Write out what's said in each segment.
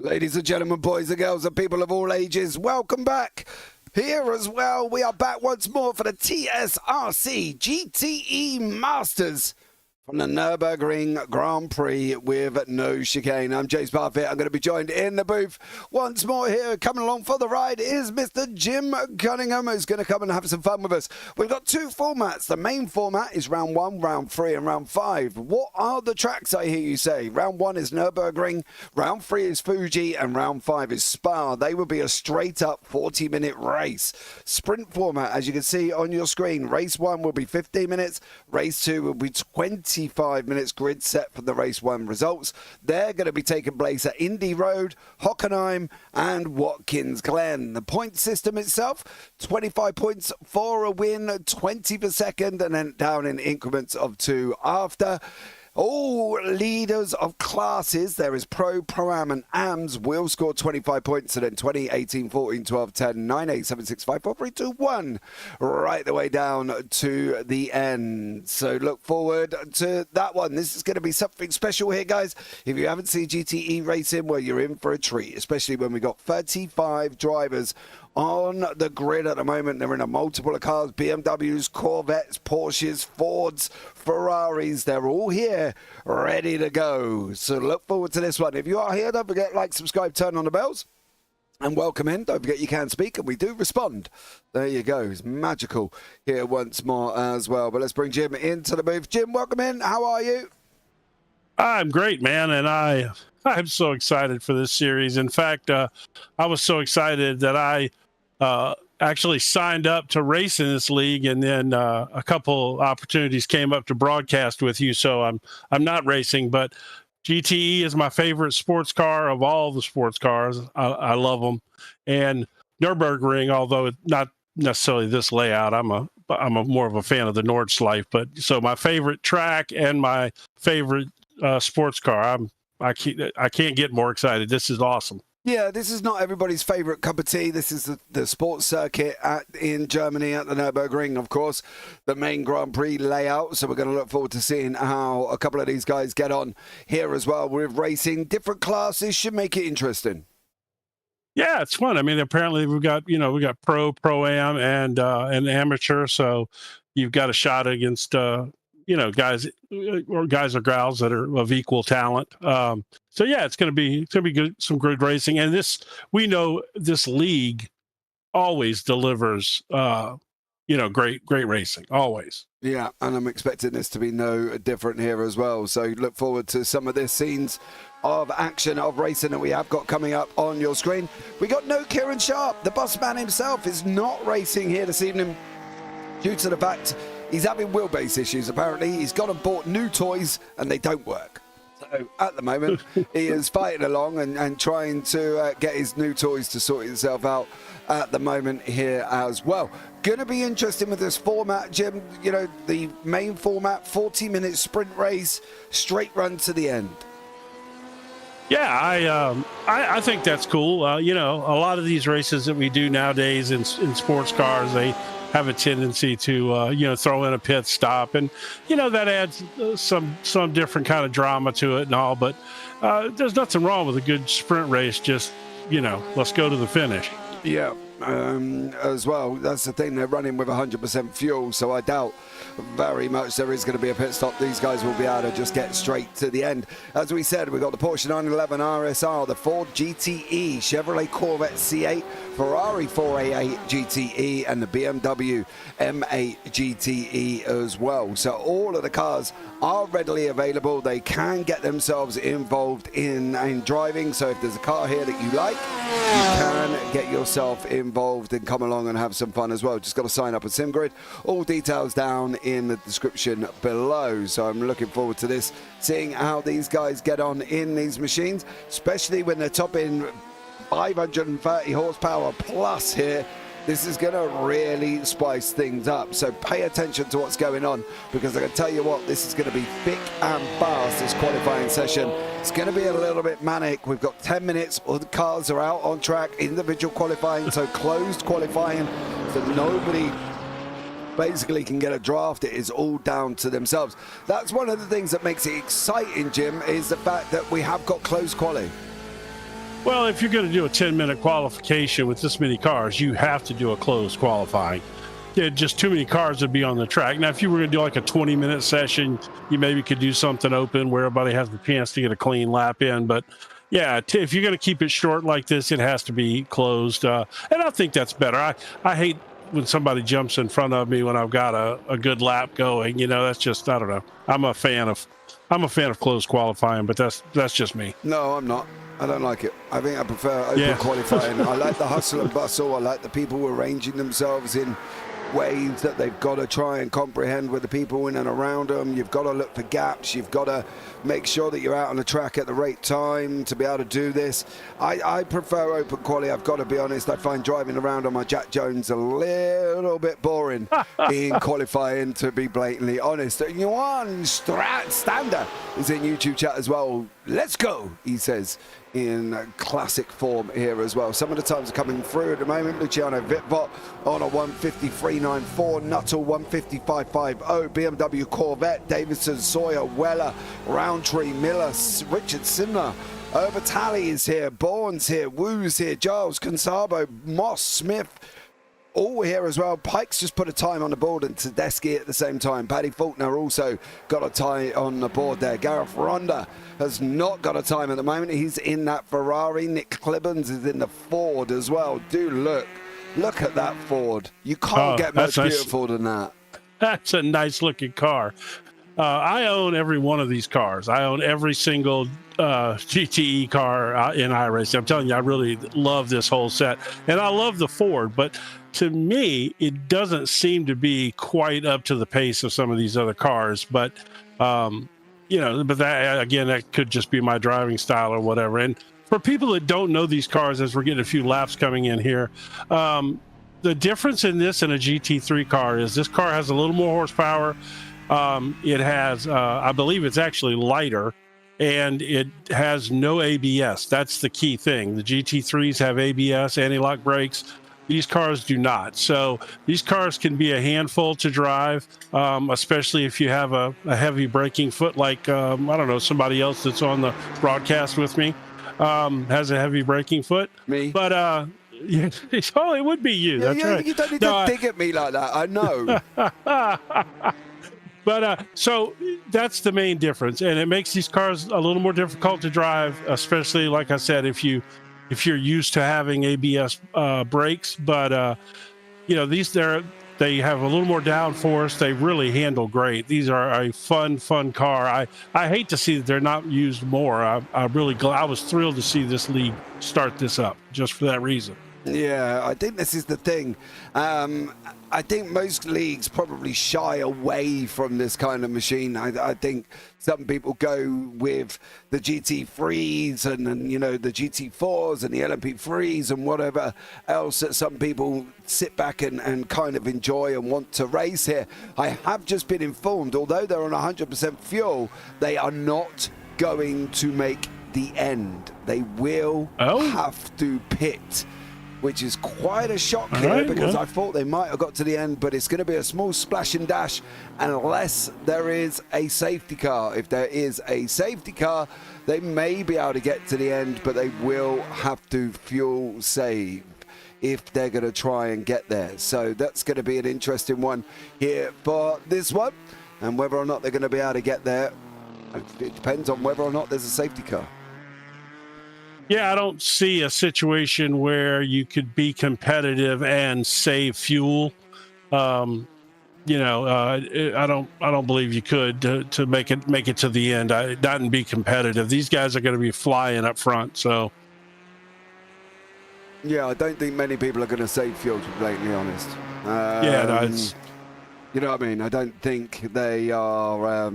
Ladies and gentlemen, boys and girls, and people of all ages, welcome back. Here as well, we are back once more for the TSRC GTE Masters from the Nürburgring Grand Prix with no chicane. I'm James Barfitt. I'm going to be joined in the booth once more here. Coming along for the ride is Mr. Jim Cunningham, who's going to come and have some fun with us. We've got two formats. The main format is round 1, round 3, and round 5. What are the tracks, I hear you say? Round 1 is Nürburgring, round 3 is Fuji, and round 5 is Spa. They will be a straight-up 40-minute race. Sprint format, as you can see on your screen. Race 1 will be 15 minutes. Race 2 will be 25 minutes. Grid set for the race 1 results. They're going to be taking place at Indy Road, Hockenheim, and Watkins Glen. The point system itself, 25 points for a win, 20 for second, and then down in increments of 2 after. All leaders of classes, there is Pro, Pro-Am and AMS, will score 25 points, and then 20, 18, 14, 12, 10, 9, 8, 7, 6, 5, 4, 3, 2, 1, right the way down to the end. So look forward to that one. This is going to be something special here, guys. If you haven't seen GTE racing, well, you're in for a treat, especially when we got 35 drivers on the grid at the moment. They're in a multiple of cars, BMWs, Corvettes, Porsches, Fords, Ferraris. They're all here ready to go. So look forward to this one. If you are here, don't forget, like, subscribe, turn on the bells. And welcome in. Don't forget you can speak, and we do respond. There you go. It's magical here once more as well. But let's bring Jim into the booth. Jim, welcome in. How are you? I'm great, man. And I'm so excited for this series. In fact, I was so excited that I actually signed up to race in this league, and then a couple opportunities came up to broadcast with you. So I'm not racing, but GTE is my favorite sports car of all the sports cars. I love them. And Nürburgring, although not necessarily this layout, I'm a more of a fan of the Nordschleife. But so my favorite track and my favorite sports car. I can't get more excited. This is awesome. Yeah, this is not everybody's favorite cup of tea. This is the sports circuit in Germany at the Nürburgring, of course, the main Grand Prix layout. So we're going to look forward to seeing how a couple of these guys get on here as well with racing. Different classes should make it interesting. Yeah, it's fun. I mean, apparently we got pro, pro-am, and amateur. So you've got a shot against guys or gals that are of equal talent. So yeah, it's going to be good, some good racing. And we know this league always delivers, great racing, always. Yeah, and I'm expecting this to be no different here as well. So look forward to some of the scenes of action of racing that we have got coming up on your screen. We got no Kieran Sharp. The boss man himself is not racing here this evening due to the fact he's having wheelbase issues. Apparently, he's gone and bought new toys and they don't work. So at the moment, he is fighting along and trying to get his new toys to sort himself out at the moment here as well. Going to be interesting with this format, Jim. You know, the main format, 40-minute sprint race, straight run to the end. Yeah, I think that's cool. A lot of these races that we do nowadays in sports cars, they have a tendency to throw in a pit stop, and that adds some different kind of drama to it and all. But there's nothing wrong with a good sprint race. Just let's go to the finish. Yeah, as well. That's the thing. They're running with 100% fuel, so I doubt very much there is going to be a pit stop. These guys will be able to just get straight to the end. As we said, we've got the Porsche 911 RSR, the Ford GTE, Chevrolet Corvette C8, Ferrari 488 GTE, and the BMW M8 GTE as well. So all of the cars are readily available. They can get themselves involved in driving. So if there's a car here that you like, you can get yourself involved and come along and have some fun as well. Just got to sign up at SimGrid. All details down in the description below. So I'm looking forward to this, seeing how these guys get on in these machines, especially when they're topping 530 horsepower plus here. This is going to really spice things up. So pay attention to what's going on, because I can tell you what, this is going to be thick and fast, this qualifying session. It's going to be a little bit manic. We've got 10 minutes. All the cars are out on track, individual qualifying, so closed qualifying. So nobody basically can get a draft. It is all down to themselves. That's one of the things that makes it exciting, Jim, is the fact that we have got close quali. Well, if you're going to do a 10-minute qualification with this many cars, you have to do a closed qualifying. Yeah, just too many cars would be on the track. Now, if you were going to do like a 20-minute session, you maybe could do something open where everybody has the chance to get a clean lap in. But yeah, if you're going to keep it short like this, it has to be closed. And I think that's better. I hate when somebody jumps in front of me when I've got a good lap going. You know, that's just, I don't know. I'm a fan of closed qualifying, but that's just me. No, I'm not. I don't like it. I think I prefer open qualifying. I like the hustle and bustle. I like the people arranging themselves in ways that they've got to try and comprehend with the people in and around them. You've got to look for gaps. You've got to make sure that you're out on the track at the right time to be able to do this. I prefer open quality. I've got to be honest. I find driving around on my Jack Jones a little bit boring in qualifying, to be blatantly honest. Yuan Stander is in YouTube chat as well. Let's go, he says, in classic form here as well. Some of the times are coming through at the moment. Luciano Vitvot on a 153.94, Nuttall 155.50, BMW Corvette, Davidson, Sawyer, Weller, Roundtree, Miller, Richard Simler, Overtally is here, Bourne's here, Woo's here, Giles, Consabo, Moss, Smith, all here as well. Pike's just put a time on the board, and Tedeschi at the same time. Paddy Faulkner also got a tie on the board there. Gareth Ronda has not got a time at the moment. He's in that Ferrari. Nick Clibbons is in the Ford as well. Do look at that Ford. You can't get much beautiful than that. That's a nice looking car. I own every one of these cars. I own every single GTE car in iRacing. I'm telling you, I really love this whole set. And I love the Ford, but to me, it doesn't seem to be quite up to the pace of some of these other cars. But, you know, but that, again, that could just be my driving style or whatever. And for people that don't know these cars, as we're getting a few laps coming in here, the difference in this and a GT3 car is this car has a little more horsepower. It has, I believe it's actually lighter, and it has no ABS. That's the key thing. The GT3s have ABS, anti-lock brakes. These cars do not. So these cars can be a handful to drive, especially if you have a heavy braking foot, like, I don't know, somebody else that's on the broadcast with me has a heavy braking foot. Me. But, yeah, oh, it would be you. Yeah, that's right. You don't need to dig at me like that. I know. But so that's the main difference, and it makes these cars a little more difficult to drive, especially, like I said, if you're used to having ABS brakes. But you know, they have a little more downforce. They really handle great. These are a fun car. I hate to see that they're not used more. I was thrilled to see this league start this up just for that reason. Yeah, I think this is the thing. I think most leagues probably shy away from this kind of machine. I think some people go with the GT3s and you know, the GT4s and the LMP3s and whatever else that some people sit back and kind of enjoy and want to race here. I have just been informed, although they're on 100% fuel, they are not going to make the end. They will have to pit, which is quite a shock here, because I thought they might have got to the end, but it's going to be a small splash and dash unless there is a safety car. If there is a safety car, they may be able to get to the end, but they will have to fuel save if they're going to try and get there. So that's going to be an interesting one here for this one, and whether or not they're going to be able to get there, it depends on whether or not there's a safety car. Yeah, I don't see a situation where you could be competitive and save fuel. You know, I don't believe you could to make it to the end. Not and be competitive. These guys are going to be flying up front. So, yeah, I don't think many people are going to save fuel, to be blatantly honest. Yeah, no, it's, you know what I mean. I don't think they are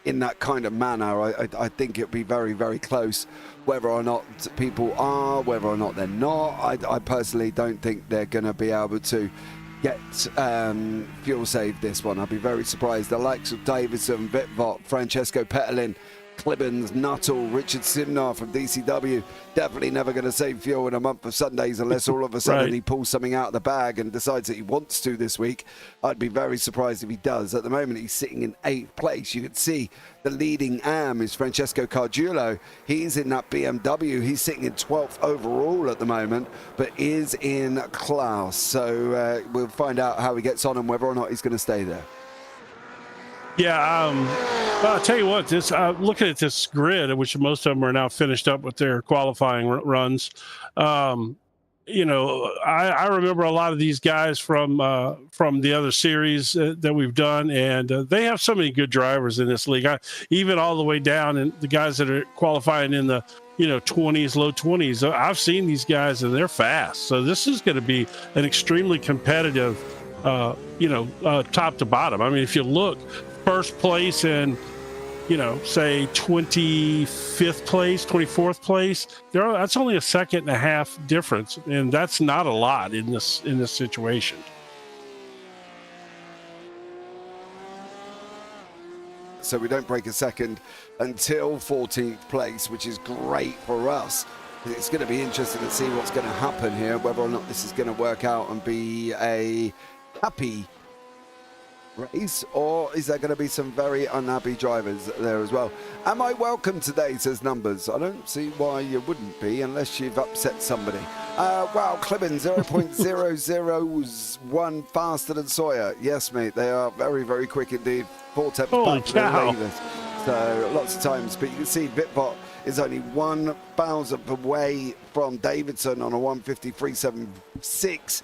in that kind of manner. I think it'll be very close. Whether or not people are, whether or not they're not, I personally don't think they're going to be able to get fuel save this one. I'd be very surprised. The likes of Davidson, Vitvot, Francesco Petelin, Clibbins, Nuttall, Richard Simnar from DCW. Definitely never going to save fuel in a month of Sundays unless all of a sudden he pulls something out of the bag and decides that he wants to this week. I'd be very surprised if he does. At the moment, he's sitting in 8th place. You can see the leading AM is Francesco Cardulo. He's in that BMW. He's sitting in 12th overall at the moment, but is in class. So we'll find out how he gets on and whether or not he's going to stay there. Yeah, I'll tell you what, looking at this grid, which most of them are now finished up with their qualifying runs, you know, I remember a lot of these guys from the other series that we've done, and they have so many good drivers in this league. Even all the way down, and the guys that are qualifying in the 20s, low 20s. I've seen these guys, and they're fast. So this is going to be an extremely competitive, top to bottom. I mean, if you look, first place and say 25th place, 24th place, that's only a second and a half difference, and that's not a lot in this situation. So we don't break a second until 14th place, which is great for us. It's going to be interesting to see what's going to happen here, whether or not this is going to work out and be a happy race, or is there going to be some very unhappy drivers there as well? Am I welcome today, says Numbers. I don't see why you wouldn't be unless you've upset somebody. Wow, Clibbin 0.001 faster than Sawyer. Yes, mate, they are very, very quick indeed. 4 tenths back to the leaders. So lots of times, but you can see Bitbot is only 1 thousandth away from Davidson on a 1:53.76.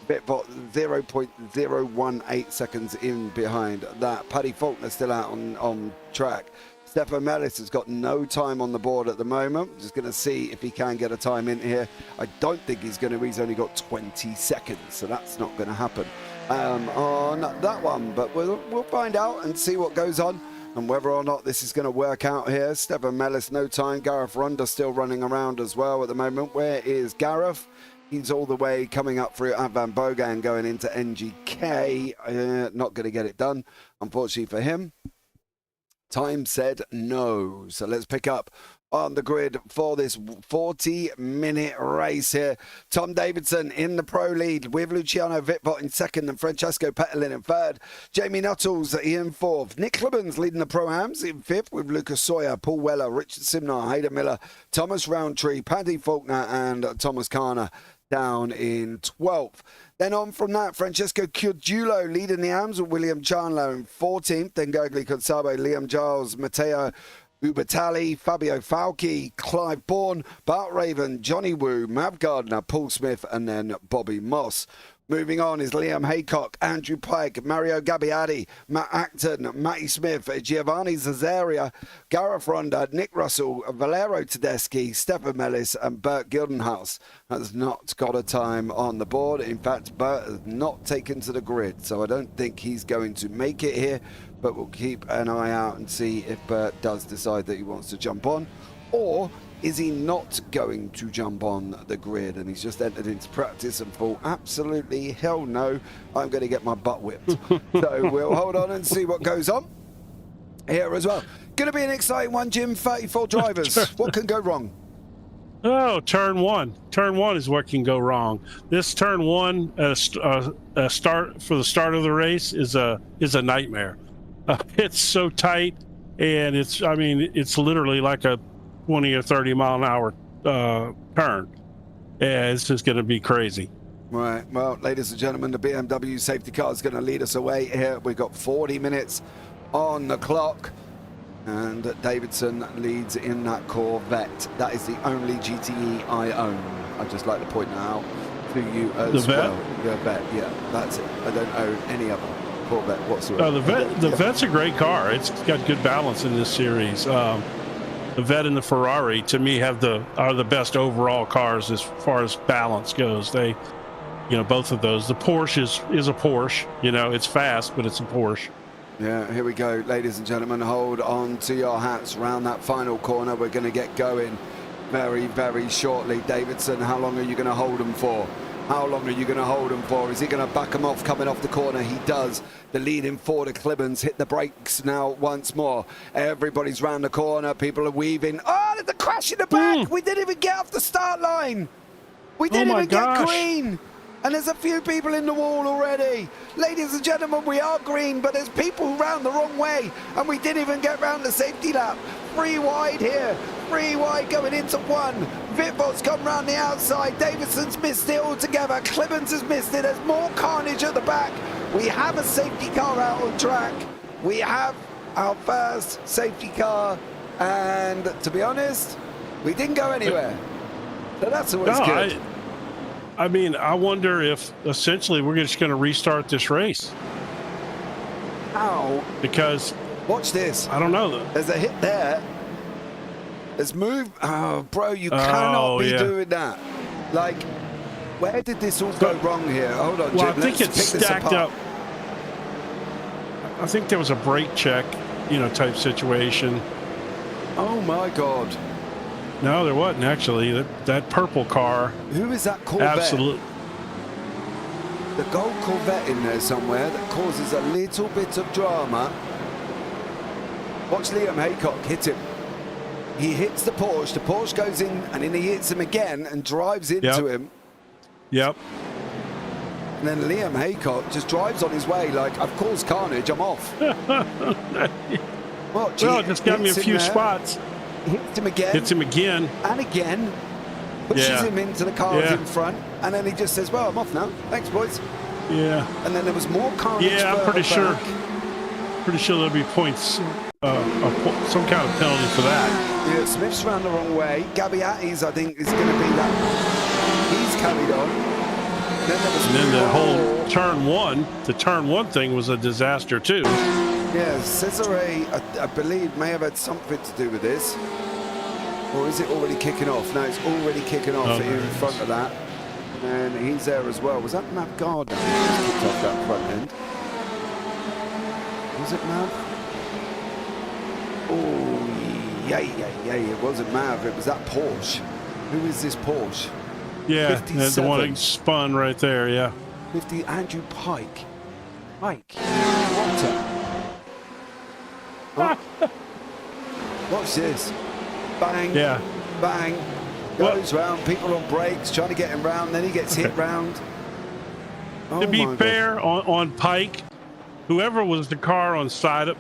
Bitbot 0.018 seconds in behind that. Paddy Faulkner still out on track. Stefan Mellis has got no time on the board at the moment. Just going to see if he can get a time in here. I don't think he's going to. He's only got 20 seconds, so that's not going to happen on that one. But we'll find out and see what goes on and whether or not this is going to work out here. Stefan Mellis, no time. Gareth Ronda still running around as well at the moment. Where is Gareth? He's all the way coming up through Van Bogan going into NGK. Not going to get it done, unfortunately for him. Time said no. So let's pick up on the grid for this 40-minute race here. Tom Davidson in the pro lead with Luciano Vitbot in second and Francesco Pettelin in third. Jamie Nuttall's in fourth. Nick Clibbins leading the Pro-Ams in fifth with Lucas Sawyer, Paul Weller, Richard Simnar, Hayden Miller, Thomas Roundtree, Paddy Faulkner and Thomas Garner down in 12th. Then on from that, Francesco Curdulo leading the AMs with William Chandler in 14th. Then Gurgly Consabo, Liam Giles, Matteo Ubatali, Fabio Falchi, Clive Bourne, Bart Raven, Johnny Wu, Mav Gardner, Paul Smith, and then Bobby Moss. Moving on is Liam Haycock, Andrew Pike, Mario Gabbiadi, Matt Acton, Matty Smith, Giovanni Zazaria, Gareth Ronda, Nick Russell, Valero Tedeschi, Stefan Mellis, and Bert Gildenhaus has not got a time on the board. In fact, Bert has not taken to the grid, so I don't think he's going to make it here, but we'll keep an eye out and see if Bert does decide that he wants to jump on, or is he not going to jump on the grid and he's just entered into practice and thought, absolutely hell no, I'm going to get my butt whipped. So we'll hold on and see what goes on here as well. Going to be an exciting one, Jim. 34 drivers. What can go wrong? Oh, turn one. Turn one is what can go wrong. This turn one start for the start of the race is a nightmare. It's so tight, and it's literally like a 20 or 30 mile an hour turn. Yeah, it's just going to be crazy. Right. Well, ladies and gentlemen, the BMW safety car is going to lead us away here. We've got 40 minutes on the clock. And Davidson leads in that Corvette. That is the only GTE I own. I'd just like to point that out to you as well. The Vet, yeah, that's it. I don't own any other Corvette whatsoever. The Vet's a great car. It's got good balance in this series. The Vet and the Ferrari, to me, are the best overall cars as far as balance goes. They, both of those. The Porsche is a Porsche. It's fast, but it's a Porsche. Yeah, here we go, ladies and gentlemen. Hold on to your hats around that final corner. We're going to get going very, very shortly. Davidson, how long are you going to hold them for? How long are you going to hold him for? Is he going to back him off coming off the corner? He does. The leading Ford of Clemens hit the brakes now once more. Everybody's round the corner. People are weaving. Oh, there's a crash in the back. We didn't even get off the start line. We didn't even get green. And there's a few people in the wall already. Ladies and gentlemen, we are green, but there's people round the wrong way. And we didn't even get round the safety lap. 3 wide here. 3 wide going into 1. Vitbot's come round the outside. Davidson's missed it altogether. Clemens has missed it. There's more carnage at the back. We have a safety car out on track. We have our first safety car. And to be honest, we didn't go anywhere. So that's always good. I mean, I wonder if essentially we're just going to restart this race. How? Because watch this. I don't know. There's a hit there. There's move. Oh, bro, you cannot be doing that. Like, where did this all go wrong here? Hold on, well, Jim. I think it's stacked up. I think there was a brake check, type situation. Oh my God. No, there wasn't actually. That purple car. Who is that Corvette? Absolutely. The gold Corvette in there somewhere that causes a little bit of drama. Watch Liam Haycock hit him. He hits the Porsche goes in, and then he hits him again and drives into him. Yep. And then Liam Haycock just drives on his way like, I've caused carnage, I'm off. Watch, well, just got me a few spots. Hits him again. Hits him again. And again. Pushes him into the cars in front. And then he just says, well, I'm off now. Thanks, boys. Yeah. And then there was more carnage. Yeah, I'm pretty sure. Pretty sure there'll be points, some kind of penalty for that. Yeah, Smith's ran the wrong way. Gabbiati's, I think, is going to be that. He's carried on. Then the whole the turn one thing was a disaster too. Yeah, Cesare, I believe, may have had something to do with this. Or is it already kicking off? No, it's already kicking off here in front of that. And he's there as well. Was that Matt Gardner who just kicked off that front end? Was it Mav? Oh, yeah. It wasn't Mav. It was that Porsche. Who is this Porsche? Yeah, the one that spun right there, yeah. 50, Andrew Pike. What Watch this. Bang. Yeah. Bang. Goes round. People on brakes trying to get him round. Then he gets hit round. To be fair, on Pike, whoever was the car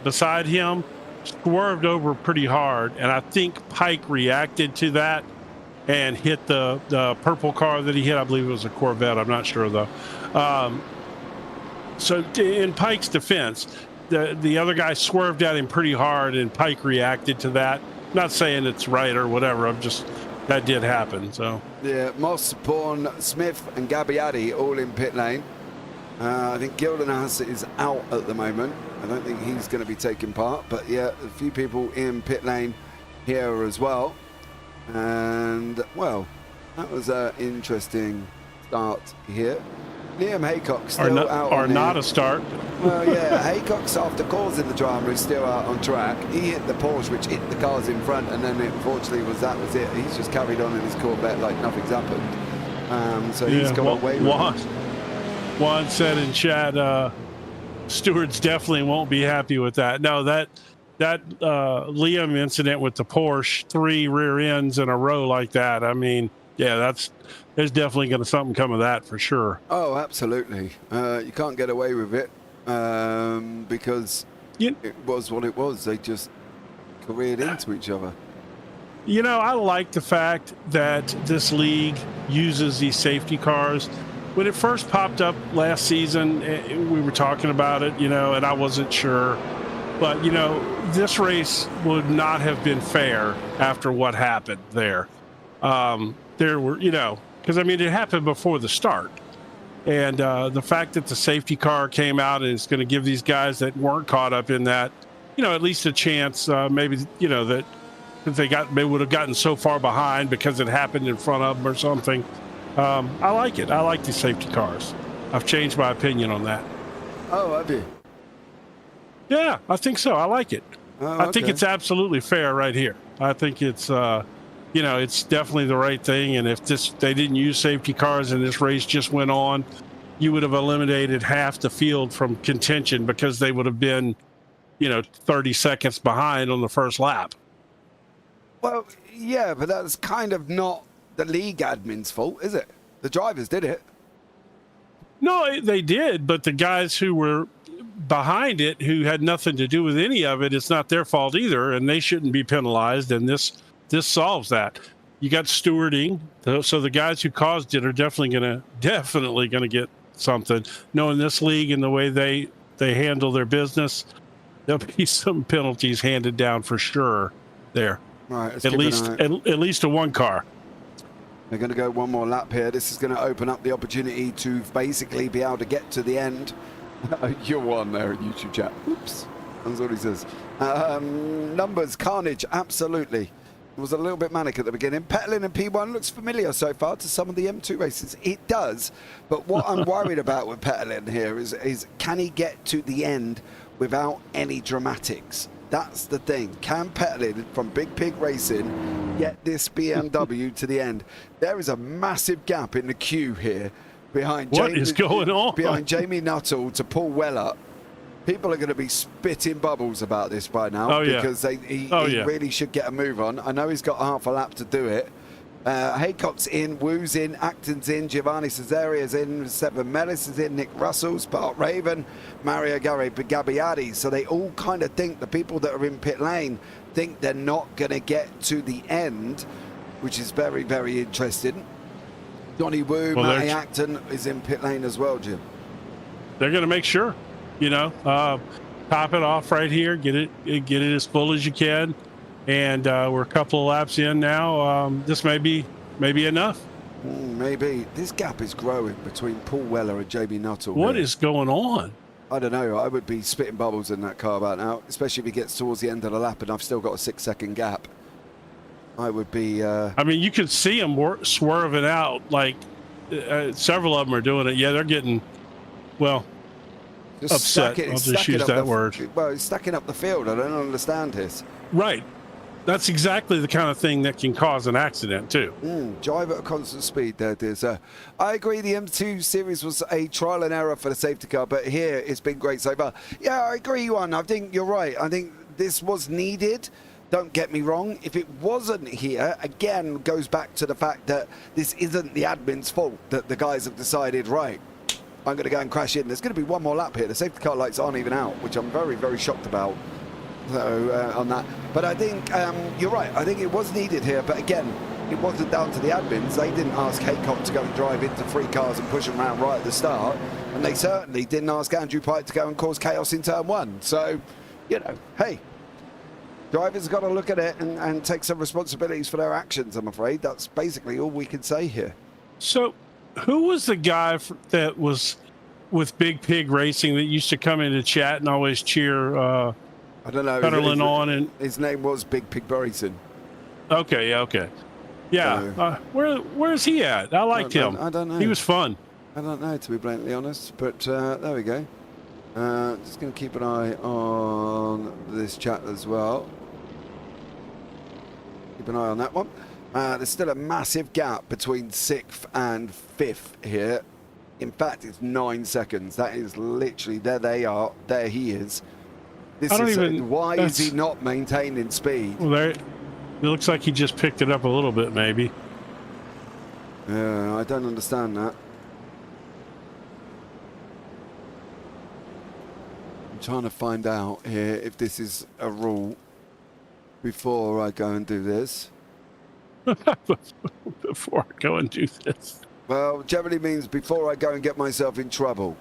beside him swerved over pretty hard, and I think Pike reacted to that and hit the purple car that he hit. I believe it was a Corvette. I'm not sure though. So in Pike's defense, the other guy swerved at him pretty hard, and Pike reacted to that. I'm not saying it's right or whatever. That did happen. So yeah, Moss, Bourne, Smith, and Gabbiati all in pit lane. I think Gildenhaus is out at the moment. I don't think he's going to be taking part, but yeah, a few people in pit lane here as well. And well, that was an interesting start here. Liam Haycock still out. Or not a start. Well, yeah, Haycock's after causing the drama is still out on track. He hit the Porsche, which hit the cars in front, and then unfortunately that was it. He's just carried on in his Corvette like nothing's happened. So he's gone away with it. Juan said in chat, stewards definitely won't be happy with that. No, that Liam incident with the Porsche, 3 rear ends in a row like that. I mean, yeah, there's definitely going to something come of that for sure. Oh, absolutely. You can't get away with it because it was what it was. They just careered into each other. I like the fact that this league uses these safety cars. When it first popped up last season, we were talking about it, and I wasn't sure. But, this race would not have been fair after what happened there. There were, because, it happened before the start. And the fact that the safety car came out and it's going to give these guys that weren't caught up in that, at least a chance, maybe, that they would have gotten so far behind because it happened in front of them or something. I like it. I like these safety cars. I've changed my opinion on that. Oh, have you? Yeah, I think so. I like it. I think it's absolutely fair right here. I think it's you know, it's definitely the right thing. And if they didn't use safety cars and this race just went on, you would have eliminated half the field from contention because they would have been, you know, 30 seconds behind on the first lap. Well, yeah, but that's kind of not the league admin's fault, is it? The drivers did it. No, they did, but the guys who were behind it, who had nothing to do with any of it, it's not their fault either, and they shouldn't be penalized. And this solves that. You got stewarding, so the guys who caused it are definitely gonna get something. Knowing this league and the way they handle their business, there'll be some penalties handed down for sure there. Right, at least to one car. They're going to go one more lap here. This is going to open up the opportunity to basically be able to get to the end. You're one there in YouTube chat. Oops, that's what he says. Numbers, carnage, absolutely. It was a little bit manic at the beginning. Petalin in P1 looks familiar so far to some of the M2 races. It does, but what I'm worried about with Petalin here is can he get to the end without any dramatics? That's the thing. Can Petalin from Big Pig Racing get this BMW to the end? There is a massive gap in the queue here behind behind Jamie Nuttall to Paul Weller. People are going to be spitting bubbles about this by now because he really should get a move on. I know he's got half a lap to do it. Haycock's in, Wu's in, Acton's in, Giovanni Cesaria's in, Seven Mellis is in, Nick Russell's, Bart Raven, Mario Gabbiadi. So they all kind of think, the people that are in pit lane think they're not going to get to the end, which is very, very interesting. Johnny Wu, Matty Acton is in pit lane as well, Jim. They're going to make sure, you know, top it off right here, get it as full as you can. And we're a couple of laps in now. This may be enough. Maybe. This gap is growing between Paul Weller and Jamie Nuttall. What is going on? I don't know. I would be spitting bubbles in that car about now, especially if he gets towards the end of the lap and I've still got a 6-second gap. I would be... I mean, you can see them swerving out. Like, several of them are doing it. Yeah, they're getting, well, upset. I'll just use that word. Well, he's stacking up the field. I don't understand this. Right. That's exactly the kind of thing that can cause an accident too. Drive at a constant speed there, dear sir. I agree the M2 series was a trial and error for the safety car, but here it's been great so far. Yeah, I agree, Juan. I think you're right. I think this was needed. Don't get me wrong. If it wasn't here, again, goes back to the fact that this isn't the admin's fault, that the guys have decided, right, I'm going to go and crash in. There's going to be one more lap here. The safety car lights aren't even out, which I'm very, very shocked about. So, on that, but I think you're right. I think it was needed here, but again, it wasn't down to the admins. They didn't ask Haycock to go and drive into 3 cars and push them around right at the start, and they certainly didn't ask Andrew Pike to go and cause chaos in turn 1. So, you know, hey, drivers got to look at it and take some responsibilities for their actions. I'm afraid that's basically all we can say here. So, who was the guy that was with Big Pig Racing that used to come into chat and always cheer? I don't know. Pedaling on, and his name was Big Pig Burrington. Okay, yeah. So, where's he at? I liked him. I don't know. He was fun. I don't know, to be bluntly honest, but there we go. Just going to keep an eye on this chat as well. Keep an eye on that one. There's still a massive gap between 6th and 5th here. In fact, it's 9 seconds. That is literally, there they are. There he is. Why is he not maintaining speed? Well, it looks like he just picked it up a little bit, maybe. Yeah, I don't understand that. I'm trying to find out here if this is a rule before I go and do this. Before I go and do this. Well, generally means before I go and get myself in trouble.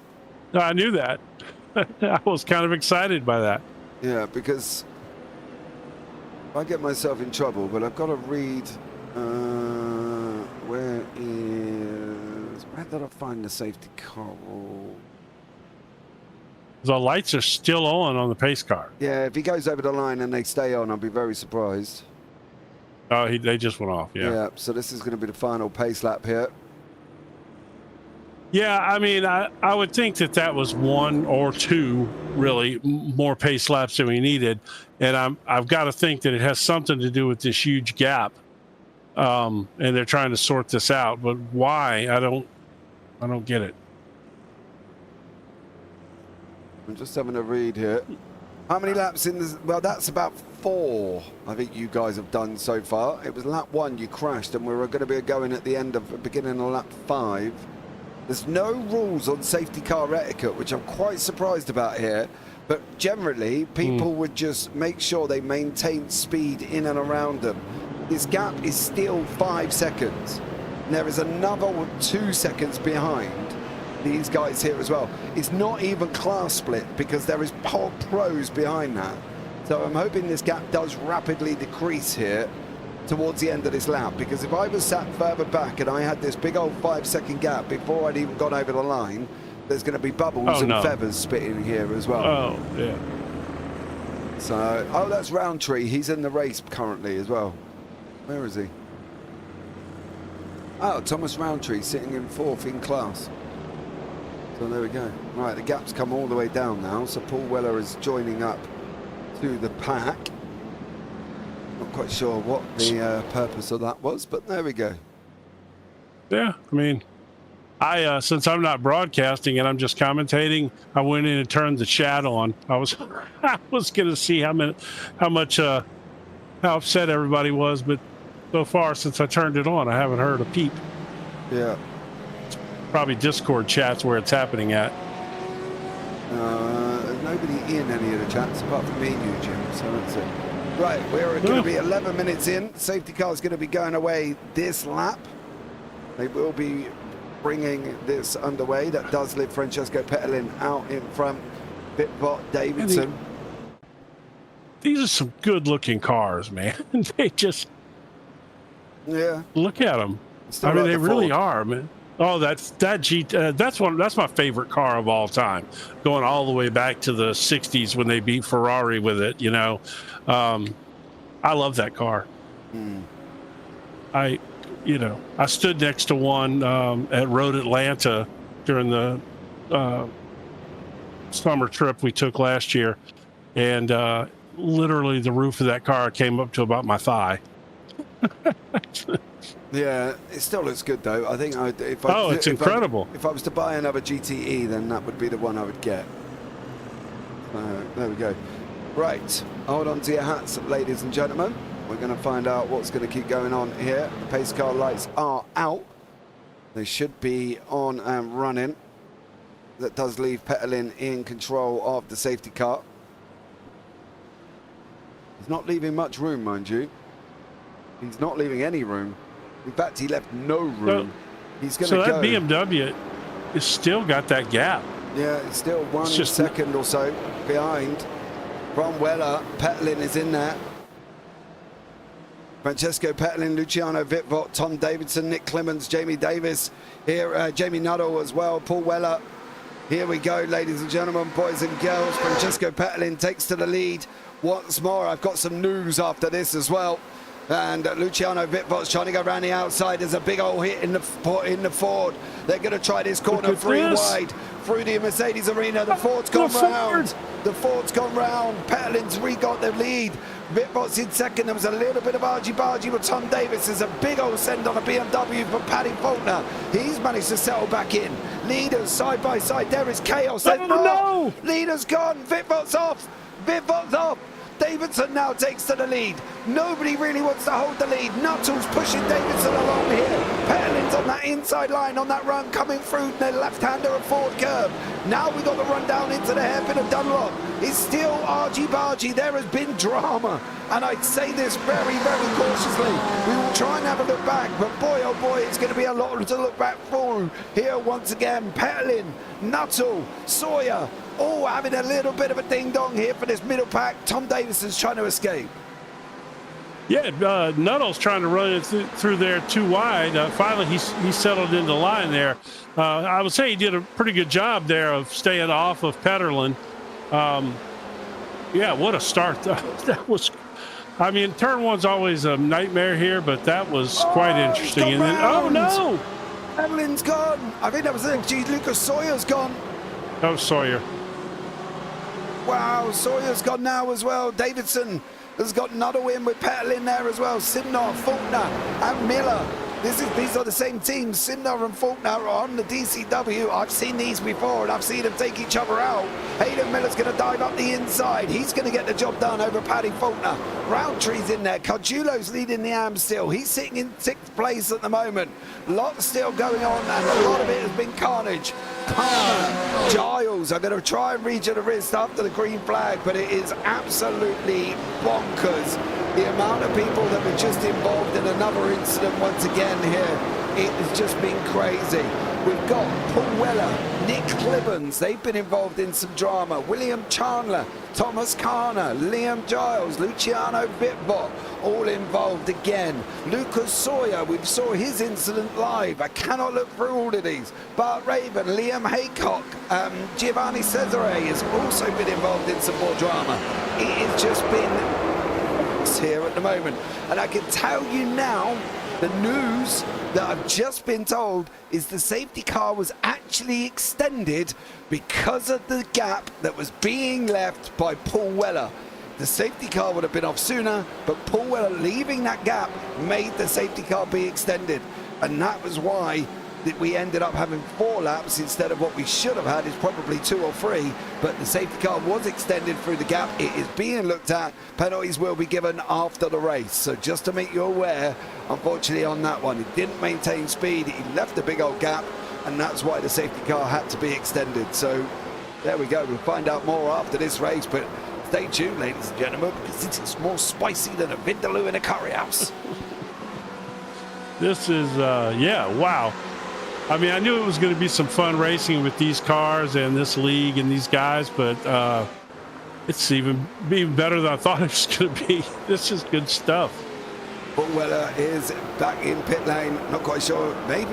No, I knew that. I was kind of excited by that. Yeah, because I get myself in trouble, but I've got to read where did I find the safety car rule? The lights are still on the pace car. Yeah, if he goes over the line and they stay on, I'll be very surprised. Oh, they just went off, yeah. Yeah, so this is going to be the final pace lap here. Yeah, I mean, I would think that was 1 or 2 really more pace laps than we needed, and I've got to think that it has something to do with this huge gap and they're trying to sort this out. But why? I don't get it. I'm just having a read here. How many laps in this? Well, that's about 4 I think you guys have done so far. It was lap 1 you crashed, and we were going to be going at the beginning of lap 5. There's no rules on safety car etiquette, which I'm quite surprised about here. But generally, people would just make sure they maintain speed in and around them. This gap is still 5 seconds. And there is another 2 seconds behind these guys here as well. It's not even class split because there is pros behind that. So I'm hoping this gap does rapidly decrease here towards the end of this lap, because if I was sat further back and I had this big old 5-second gap before I'd even got over the line, there's going to be bubbles and feathers spitting here as well. Oh, yeah. So, oh, that's Roundtree. He's in the race currently as well. Where is he? Oh, Thomas Roundtree sitting in 4th in class. So there we go. Right, the gap's come all the way down now. So Paul Weller is joining up to the pack. Not quite sure what the purpose of that was, but there we go. Yeah, I mean, since I'm not broadcasting and I'm just commentating, I went in and turned the chat on. I was going to see how upset everybody was, but so far since I turned it on, I haven't heard a peep. Yeah. Probably Discord chats where it's happening at. There's nobody in any of the chats apart from me and you, Jim. So that's it. Right, we're going to be 11 minutes in. Safety car is going to be going away this lap. They will be bringing this underway. That does leave Francesco Petelin out in front. Bitbot Davidson. These are some good-looking cars, man. They just look at them. I mean, they really are, man. Oh, that's my favorite car of all time, going all the way back to the 60s when they beat Ferrari with it. You know, I love that car. I stood next to one at Road Atlanta during the summer trip we took last year, and literally the roof of that car came up to about my thigh. Yeah, it still looks good though. I think it's incredible. If I was to buy another GTE, then that would be the one I would get. There we go. Right, hold on to your hats, ladies and gentlemen. We're going to find out what's going to keep going on here. The pace car lights are out. They should be on and running. That does leave Petelin in control of the safety car. He's not leaving much room, mind you. He's not leaving any room. In fact, he left no room. He's going to go. So that BMW has still got that gap. Yeah, it's still 1 second or so behind. From Weller, Petelin is in there. Francesco Petelin, Luciano Vitvot, Tom Davidson, Nick Clemens, Jamie Davis, here, Jamie Nuttall as well, Paul Weller. Here we go, ladies and gentlemen, boys and girls. Francesco Petelin takes to the lead once more. I've got some news after this as well. And Luciano Vitvot's trying to go around the outside. There's a big old hit in the Ford. They're going to try this corner 3 wide through the Mercedes arena. The Ford's gone round. The Ford's gone round. Petelin's re-got the lead. Vitvot's in second. There was a little bit of argy-bargy with Tom Davis. There's a big old send on a BMW for Paddy Faulkner. He's managed to settle back in. Leaders side by side. There is chaos. No. Leader's gone. Vitvot's off. Vitvot's off. Davidson now takes to the lead. Nobody really wants to hold the lead. Nuttall's pushing Davidson along here. Petelin's on that inside line on that run coming through the left-hander of Ford curve. Now we've got the run down into the hairpin of Dunlop. It's still argy-bargy. There has been drama. And I'd say this very, very cautiously. We will try and have a look back, but boy, oh boy, it's going to be a lot to look back for. Here once again, Petelin, Nuttall, Sawyer, all having a little bit of a ding-dong here for this middle pack. Tom Davis is trying to escape. Yeah, Nuttall's trying to run it through there too wide. Finally, he settled into the line there. I would say he did a pretty good job there of staying off of Peterlin. Yeah, what a start. That was, I mean, turn one's always a nightmare here, but that was quite interesting. And then, oh no! Petelin's gone. I think that was it. Gee, Lucas Sawyer's gone. Oh, Sawyer. Wow, Sawyer's gone now as well. Davidson has got another win with Petal in there as well. Simnor, Faulkner and Miller. These are the same teams. Simnor and Faulkner are on the DCW. I've seen these before, and I've seen them take each other out. Hayden Miller's going to dive up the inside. He's going to get the job done over Paddy Faulkner. Roundtree's in there. Cardulo's leading the AM still. He's sitting in 6th place at the moment. Lots still going on, and a lot of it has been carnage. Palmer, Giles are going to try and reach the wrist after the green flag, but it is absolutely bonkers. The amount of people that were just involved in another incident once again here, it has just been crazy. We've got Paul Weller, Nick Clibbons, they've been involved in some drama. William Chandler, Thomas Carner, Liam Giles, Luciano Bitbot, all involved again. Lucas Sawyer, we saw his incident live. I cannot look through all of these. Bart Raven, Liam Haycock, Giovanni Cesare has also been involved in some more drama. It has just been here at the moment, and I can tell you now, the news that I've just been told is the safety car was actually extended because of the gap that was being left by Paul Weller. The safety car would have been off sooner, but Paul Weller leaving that gap made the safety car be extended, and that was why that we ended up having 4 laps instead of what we should have had is probably 2 or 3, but the safety car was extended through the gap. It is being looked at. Penalties will be given after the race, so just to make you aware, unfortunately on that one, it didn't maintain speed, he left a big old gap, and that's why the safety car had to be extended. So there we go, we'll find out more after this race, but stay tuned, ladies and gentlemen, because it's more spicy than a vindaloo in a curry house. This is yeah, wow. I mean, I knew it was going to be some fun racing with these cars and this league and these guys, but it's even better than I thought it was going to be. This is good stuff. Paul Weller is back in pit lane. Not quite sure. Maybe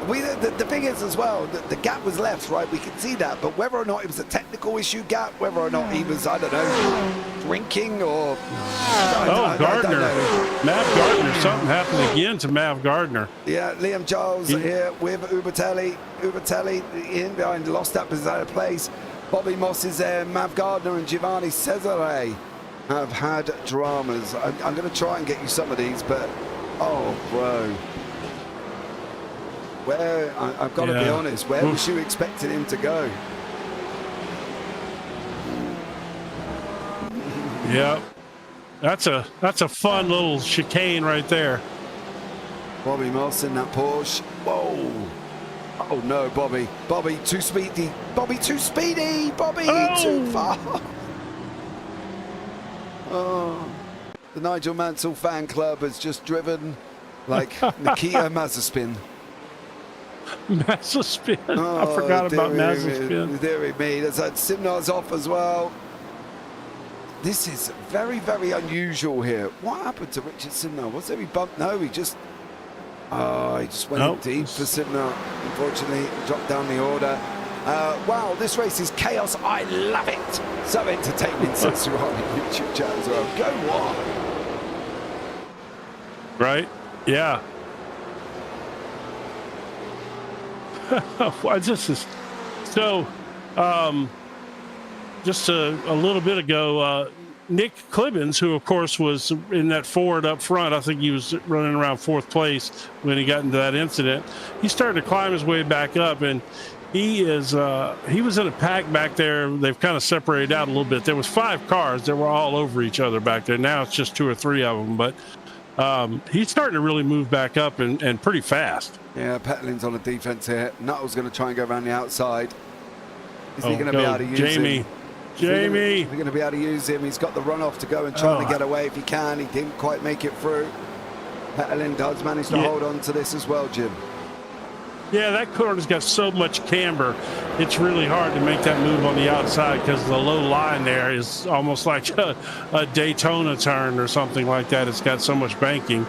the thing is as well, the gap was left, right? We can see that, but whether or not it was a technical issue gap, whether or not he was, I don't know, drinking or Gardner, Mav Gardner, something happened again to Mav Gardner. Yeah, Liam Giles here with Ubertelli in behind, lost that place. Bobby Moss is there, Mav Gardner and Giovanni Cesare have had dramas. I'm going to try and get you some of these, but oh bro, where I've got to be honest, where was you expecting him to go? Yeah, that's a fun little chicane right there. Bobby Moss in that Porsche. Whoa! Oh no, Bobby too speedy. Bobby too speedy. Bobby too far. Oh, the Nigel Mansell fan club has just driven like Nikita Mazepin. Mazepin. I forgot about Mazepin. Dearie me. There's that Simnar's off as well. This is very, very unusual here. What happened to Richard Simnar? Was there he bumped? No, he just went in deep for Simnar. Unfortunately, dropped down the order. Wow, this race is chaos. I love it. So entertaining, says Suhani YouTube chat as well. Go on. Right? Yeah. This is so. Just a little bit ago, Nick Clibbons, who of course was in that Ford up front, I think he was running around 4th place when he got into that incident. He started to climb his way back up, and he was in a pack back there. They've kind of separated out a little bit. There was 5 cars that were all over each other back there. Now it's just 2 or 3 of them, but he's starting to really move back up and pretty fast. Yeah, Petlin's on the defense here. Nuttall's going to try and go around the outside. Is he going to be able to use him? Jamie. We're going to be able to use him. He's got the runoff to go and try to get away if he can. He didn't quite make it through. Petalin does manage to hold on to this as well, Jim. Yeah, that corner's got so much camber. It's really hard to make that move on the outside because the low line there is almost like a Daytona turn or something like that. It's got so much banking.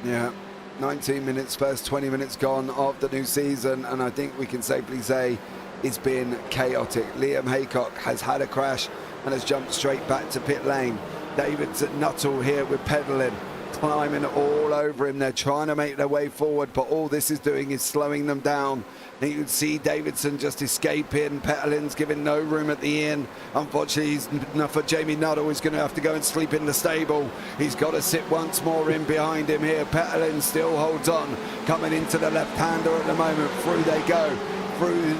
Yeah, 19 minutes, first 20 minutes gone of the new season, and I think we can safely say it's been chaotic. Liam Haycock has had a crash and has jumped straight back to pit lane. David Nuttall here with pedaling. climbing all over him. They're trying to make their way forward, but all this is doing is slowing them down. And you can see Davidson just escaping. Petelin's giving no room at the inn. Unfortunately, he's enough for Jamie Nuttall. He's going to have to go and sleep in the stable. He's got to sit once more in behind him here. Petelin still holds on, coming into the left-hander at the moment. Through they go. Through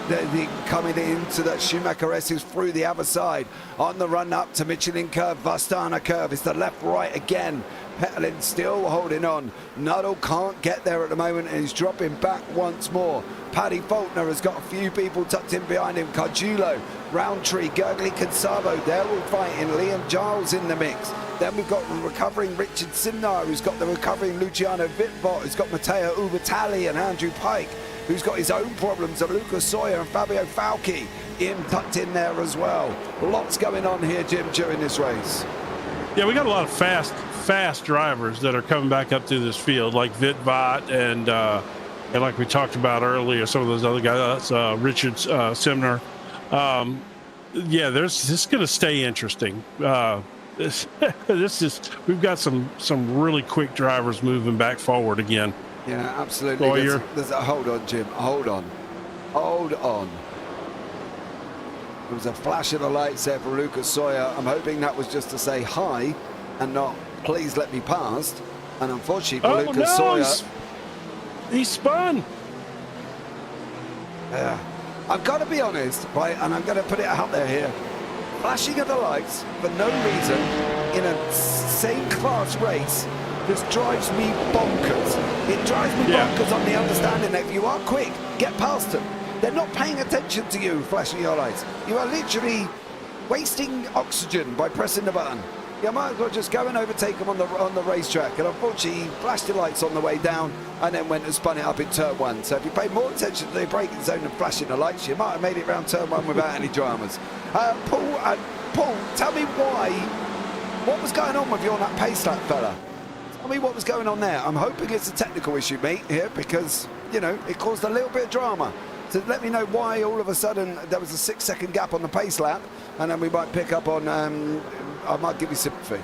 coming into that Schumacher S is through the other side. On the run up to Michelin curve, Vastana curve. It's the left-right again. Petelin still holding on. Nuttall can't get there at the moment and he's dropping back once more. Paddy Faulkner has got a few people tucked in behind him. Cardulo, Roundtree, Gurgley, Consabo, they're all fighting. Liam Giles in the mix. Then we've got the recovering Richard Simnar, who's got the recovering Luciano Vitvot, who's got Matteo Ubertali and Andrew Pike, who's got his own problems, of Lucas Sawyer and Fabio Falchi tucked in there as well. Lots going on here, Jim, during this race. Yeah, we got a lot of fast drivers that are coming back up through this field, like Vitvot and like we talked about earlier, some of those other guys, Richard Simner. Yeah, this is going to stay interesting. This is, we've got some really quick drivers moving back forward again. Yeah, absolutely. Hold on, Jim. Hold on. There was a flash of the lights there for Lucas Sawyer. I'm hoping that was just to say hi and not please let me past. And unfortunately for Lucas Sawyer, he spun. Yeah, I've got to be honest, right, and I'm going to put it out there here. Flashing of the lights for no reason in a same class race just drives me bonkers. It drives me bonkers on the understanding that if you are quick, get past them. They're not paying attention to you flashing your lights. You are literally wasting oxygen by pressing the button. You might as well just go and overtake them on the racetrack. And unfortunately, he flashed the lights on the way down and then went and spun it up in turn one. So if you pay more attention to the braking zone and flashing the lights, you might have made it around turn one without any dramas. Paul, tell me what was going on with you on that pace lap, fella? Tell me what was going on there. I'm hoping it's a technical issue, mate, here, because, you know, it caused a little bit of drama. So let me know why all of a sudden there was a 6-second gap on the pace lap, and then we might pick up on, I might give you sympathy.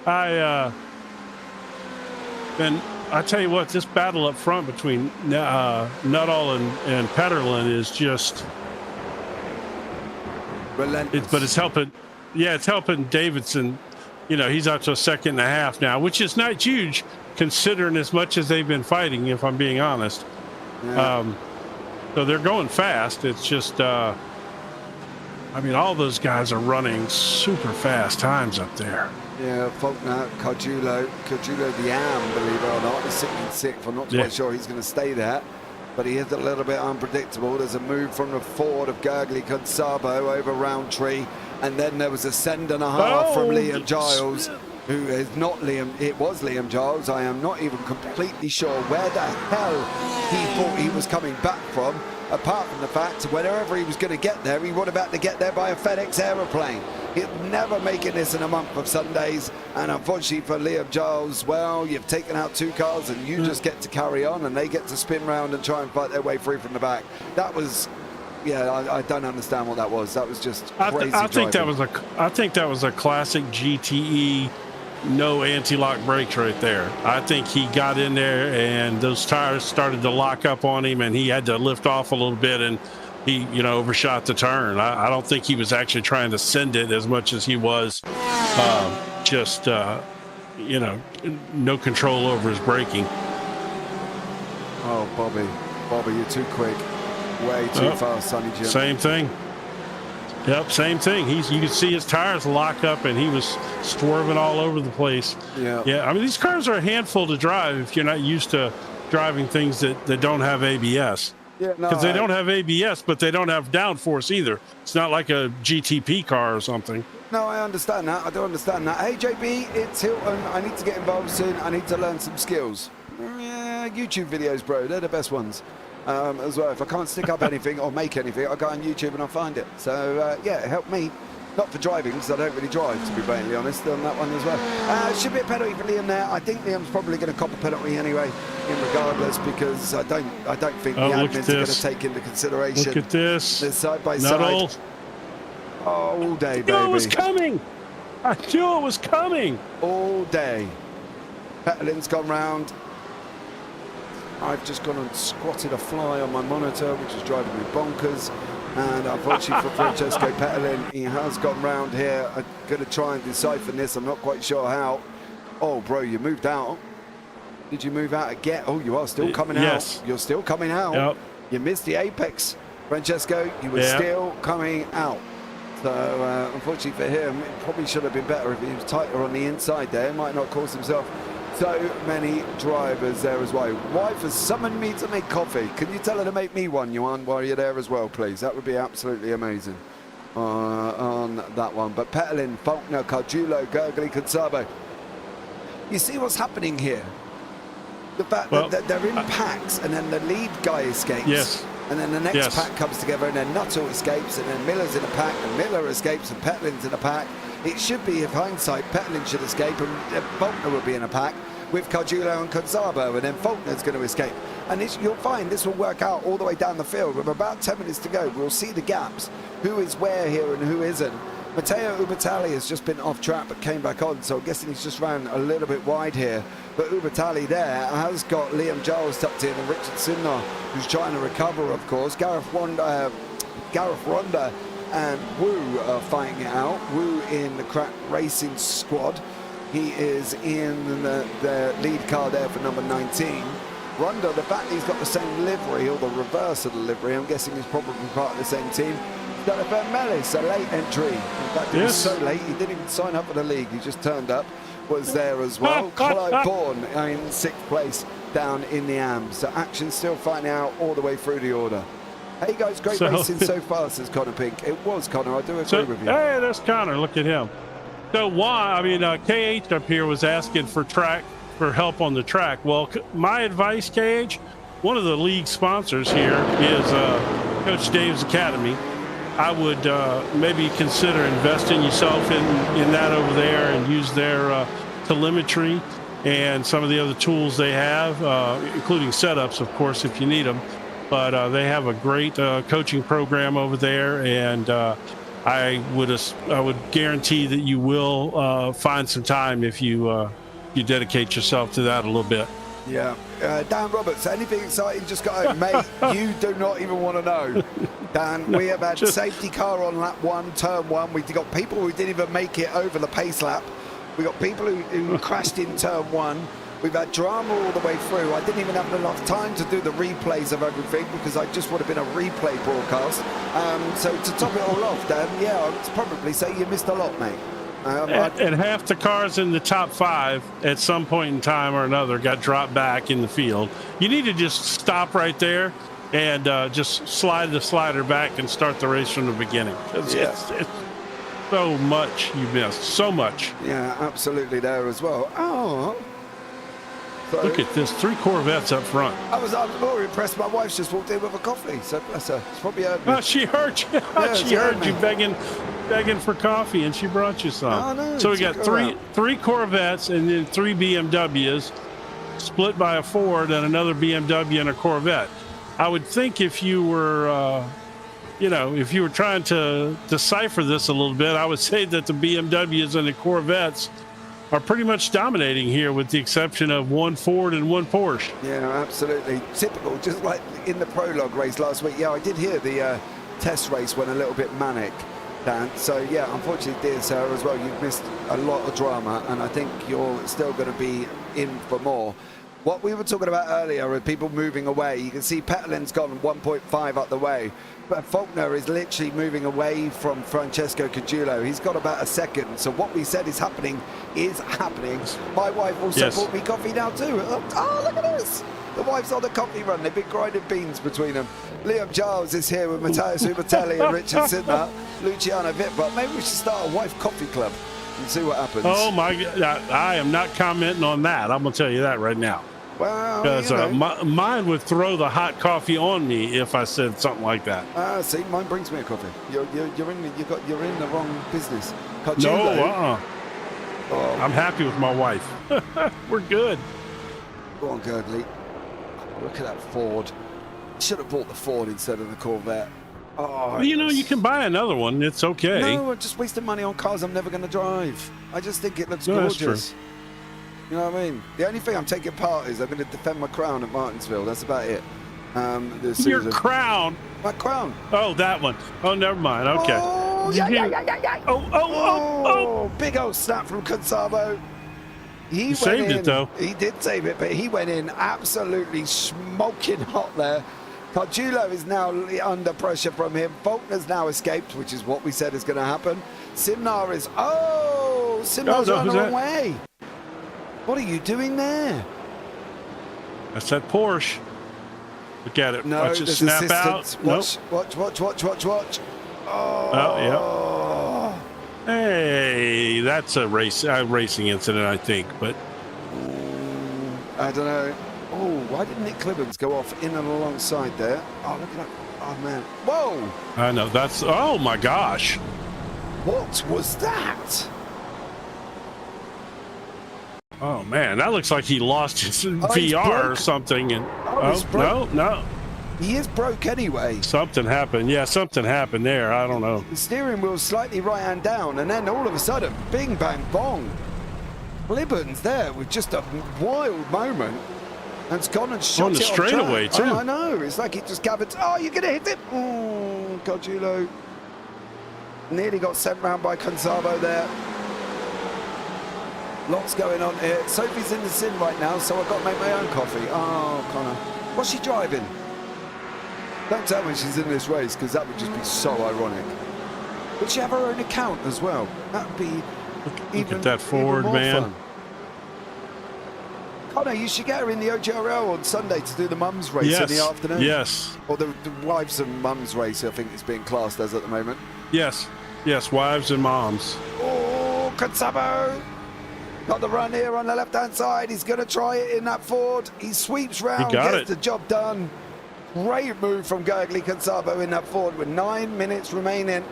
And I tell you what, this battle up front between Nuttall and Peterlin is just relentless. But it's helping. Yeah, it's helping Davidson. You know, he's up to a 1.5 seconds now, which is not huge considering as much as they've been fighting, if I'm being honest. Yeah. So they're going fast. It's just, I mean, all those guys are running super fast times up there. Yeah, Faulkner, Cardulo Diam, believe it or not, is sitting in 6th. I'm not quite sure he's going to stay there, but he is a little bit unpredictable. There's a move from the Ford of Gurgley Consabo over Roundtree, and then there was a send and a half from Liam Giles, who is not Liam. It was Liam Giles. I am not even completely sure where the hell he thought he was coming back from, apart from the fact wherever he was going to get there, he would have had to get there by a FedEx aeroplane. He's never making this in a month of Sundays, and unfortunately for Liam Giles, well, you've taken out 2 cars and you just get to carry on, and they get to spin round and try and fight their way through from the back. That was, yeah, I don't understand what that was. That was just crazy. I think that was a classic GTE no anti-lock brakes right there. I think he got in there and those tires started to lock up on him, and he had to lift off a little bit, and he, you know, overshot the turn. I don't think he was actually trying to send it as much as he was you know, no control over his braking. Oh, Bobby, you're too quick. Way too fast, Sonny Jim. Same thing. Yep, same thing. You could see his tires lock up, and he was swerving all over the place. Yeah. I mean, these cars are a handful to drive if you're not used to driving things that don't have ABS. Yeah, because they don't have ABS, but they don't have downforce either. It's not like a GTP car or something. No, I understand that. I do understand that. Hey, JB, it's Hilton. I need to get involved soon. I need to learn some skills. Yeah, YouTube videos, bro. They're the best ones. As well. If I can't stick up anything or make anything, I'll go on YouTube and I'll find it. So, yeah, help me. Not for driving, because I don't really drive, to be blatantly honest, on that one as well. Should be a penalty for Liam there. I think Liam's probably going to cop a penalty anyway, in regardless, because I don't think the admins are going to take into consideration. Look at this. They're side by Nuttall. side. All day, baby. I knew it was coming. I knew it was coming. All day. Pettelin's gone round. I've just gone and squatted a fly on my monitor, which is driving me bonkers. And unfortunately for Francesco Pettelin, he has gone round here. I'm going to try and decipher this. I'm not quite sure how. Oh, bro, you moved out. Did you move out again? Oh, you are still coming yes. out. You're still coming out. Yep. You missed the apex, Francesco. You were still coming out. So, unfortunately for him, it probably should have been better if he was tighter on the inside there. He might not cause himself so many drivers there as well. Wife has summoned me to make coffee. Can you tell her to make me one, Johan, while you're there as well, please? That would be absolutely amazing on that one. But Pettelin, Faulkner, Cardulo, Gurgley, Consabo. You see what's happening here? The fact that they're in packs and then the lead guy escapes. Yes. And then the next pack comes together and then Nuttall escapes and then Miller's in a pack and Miller escapes and Pettelin's in a pack. It should be, if hindsight, Pettelin should escape and Faulkner would be in a pack with Cardulo and Consabo, and then Faulkner's going to escape. And you'll find this will work out all the way down the field. With about 10 minutes to go, we'll see the gaps, who is where here and who isn't. Matteo Ubertalli has just been off track but came back on, so I'm guessing he's just ran a little bit wide here. But Ubertalli there has got Liam Giles tucked in and Richard Sinner, who's trying to recover, of course. Gareth Ronda and Wu are fighting it out. Wu in the Crack Racing squad. He is in the lead car there for number 19. Ronda, the fact he's got the same livery or the reverse of the livery, I'm guessing he's probably part of the same team. Jonathan Mellis, a late entry. In fact, it was so late, he didn't even sign up for the league. He just turned up, was there as well. Clive Bourne in 6th place down in the AMS. So action still fighting out all the way through the order. Hey guys, great racing so far, says Connor Pink. It was Connor, I do agree with you. Hey, there's Connor, look at him. So KH up here was asking for help on the track. Well, my advice, KH, one of the league sponsors here is Coach Dave's Academy. I would maybe consider investing yourself in that over there and use their telemetry and some of the other tools they have, including setups, of course, if you need them. But they have a great coaching program over there, and I would guarantee that you will find some time if you dedicate yourself to that a little bit. Yeah. Dan Roberts, anything exciting just got out? Mate, you do not even want to know. Dan, we have had safety car on lap 1, turn 1. We've got people who didn't even make it over the pace lap. We've got people who crashed in turn 1. We've had drama all the way through. I didn't even have enough time to do the replays of everything because I just would have been a replay broadcast. So to top it all off, Dan, yeah, I would probably say you missed a lot, mate. And half the cars in the top 5 at some point in time or another got dropped back in the field. You need to just stop right there and just slide the slider back and start the race from the beginning. It's so much you missed, so much. Yeah, absolutely there as well. Oh. So, look at this, 3 Corvettes up front. I was more impressed. My wife's just walked in with a coffee, so bless her. She's probably heard me. Oh, she heard you. Yeah, she heard you begging for coffee, and she brought you some. Oh, no, so we got three Corvettes and then 3 BMWs, split by a Ford and another BMW and a Corvette. I would think if you were, if you were trying to decipher this a little bit, I would say that the BMWs and the Corvettes are pretty much dominating here, with the exception of 1 Ford and 1 Porsche. Yeah, absolutely. Typical, just like in the prologue race last week. Yeah, I did hear the test race went a little bit manic, Dan. So, yeah, unfortunately, dear Sarah, as well, you've missed a lot of drama, and I think you're still going to be in for more. What we were talking about earlier with people moving away, you can see Pettelin's gone 1.5 up the way, but Faulkner is literally moving away from Francesco Cardulo. He's got about a second. So what we said is happening. My wife also bought me coffee now too. Oh, look at this. The wife's on the coffee run. They've been grinding beans between them. Liam Giles is here with Matteo Subatelli and Richard Sidner, Luciano Vitbot. Maybe we should start a wife coffee club and see what happens. Oh my God, I am not commenting on that. I'm gonna tell you that right now. Well, because mine would throw the hot coffee on me if I said something like that. See, mine brings me a coffee. You're in the wrong business. No, I'm happy with my wife. We're good. Go on, Gurgley. Look at that Ford. Should have bought the Ford instead of the Corvette. Oh, Well, you know, you can buy another one. It's okay. No, I'm just wasting money on cars I'm never going to drive. I just think it looks No, that's gorgeous. You know what I mean? The only thing I'm taking part is I'm going to defend my crown at Martinsville. That's about it. This Your season. crown. My crown. Oh, that one. Oh, never mind. Okay. Oh, yeah. Oh. Big old snap from Consabo. He saved it, though. He did save it, but he went in absolutely smoking hot there. Cardulo is now under pressure from him. Faulkner's now escaped, which is what we said is going to happen. Simnar is... Oh, Simnar's on the wrong way. What are you doing there? That's that Porsche. Look at it. No, watch it snap out. Watch. Oh, yeah. Hey, that's a racing incident, I think. But I don't know. Oh, why didn't Nick Clibbons go off in and alongside there? Oh, look at that. Oh, man. Whoa. I know. That's... Oh, my gosh. What was that? Oh, man. That looks like he lost his VR or something. And no. He is broke anyway. Something happened. Yeah, something happened there. I don't know. The steering wheel's slightly right hand down, and then all of a sudden, bing, bang, bong. Clibbons there with just a wild moment. And it's gone and shot on the straightaway, too. Oh, I know. It's like it just gathered. Oh, you're going to hit it. Oh, Cardulo. Nearly got sent round by Consabo there. Lots going on here. Sophie's in the sin right now, so I've got to make my own coffee. Oh, Connor. What's she driving? Don't tell me she's in this race, because that would just be so ironic. Would she have her own account as well? That would be Look at that Ford, man. Fun. Connor, you should get her in the OGRL on Sunday to do the mums race in the afternoon. Yes. Or the wives and mums race, I think it's being classed as at the moment. Yes, wives and moms. Oh, Consabo. Got the run here on the left-hand side. He's going to try it in that Ford. He sweeps round, gets the job done. Great move from Gergely Consabo in that Ford with 9 minutes remaining.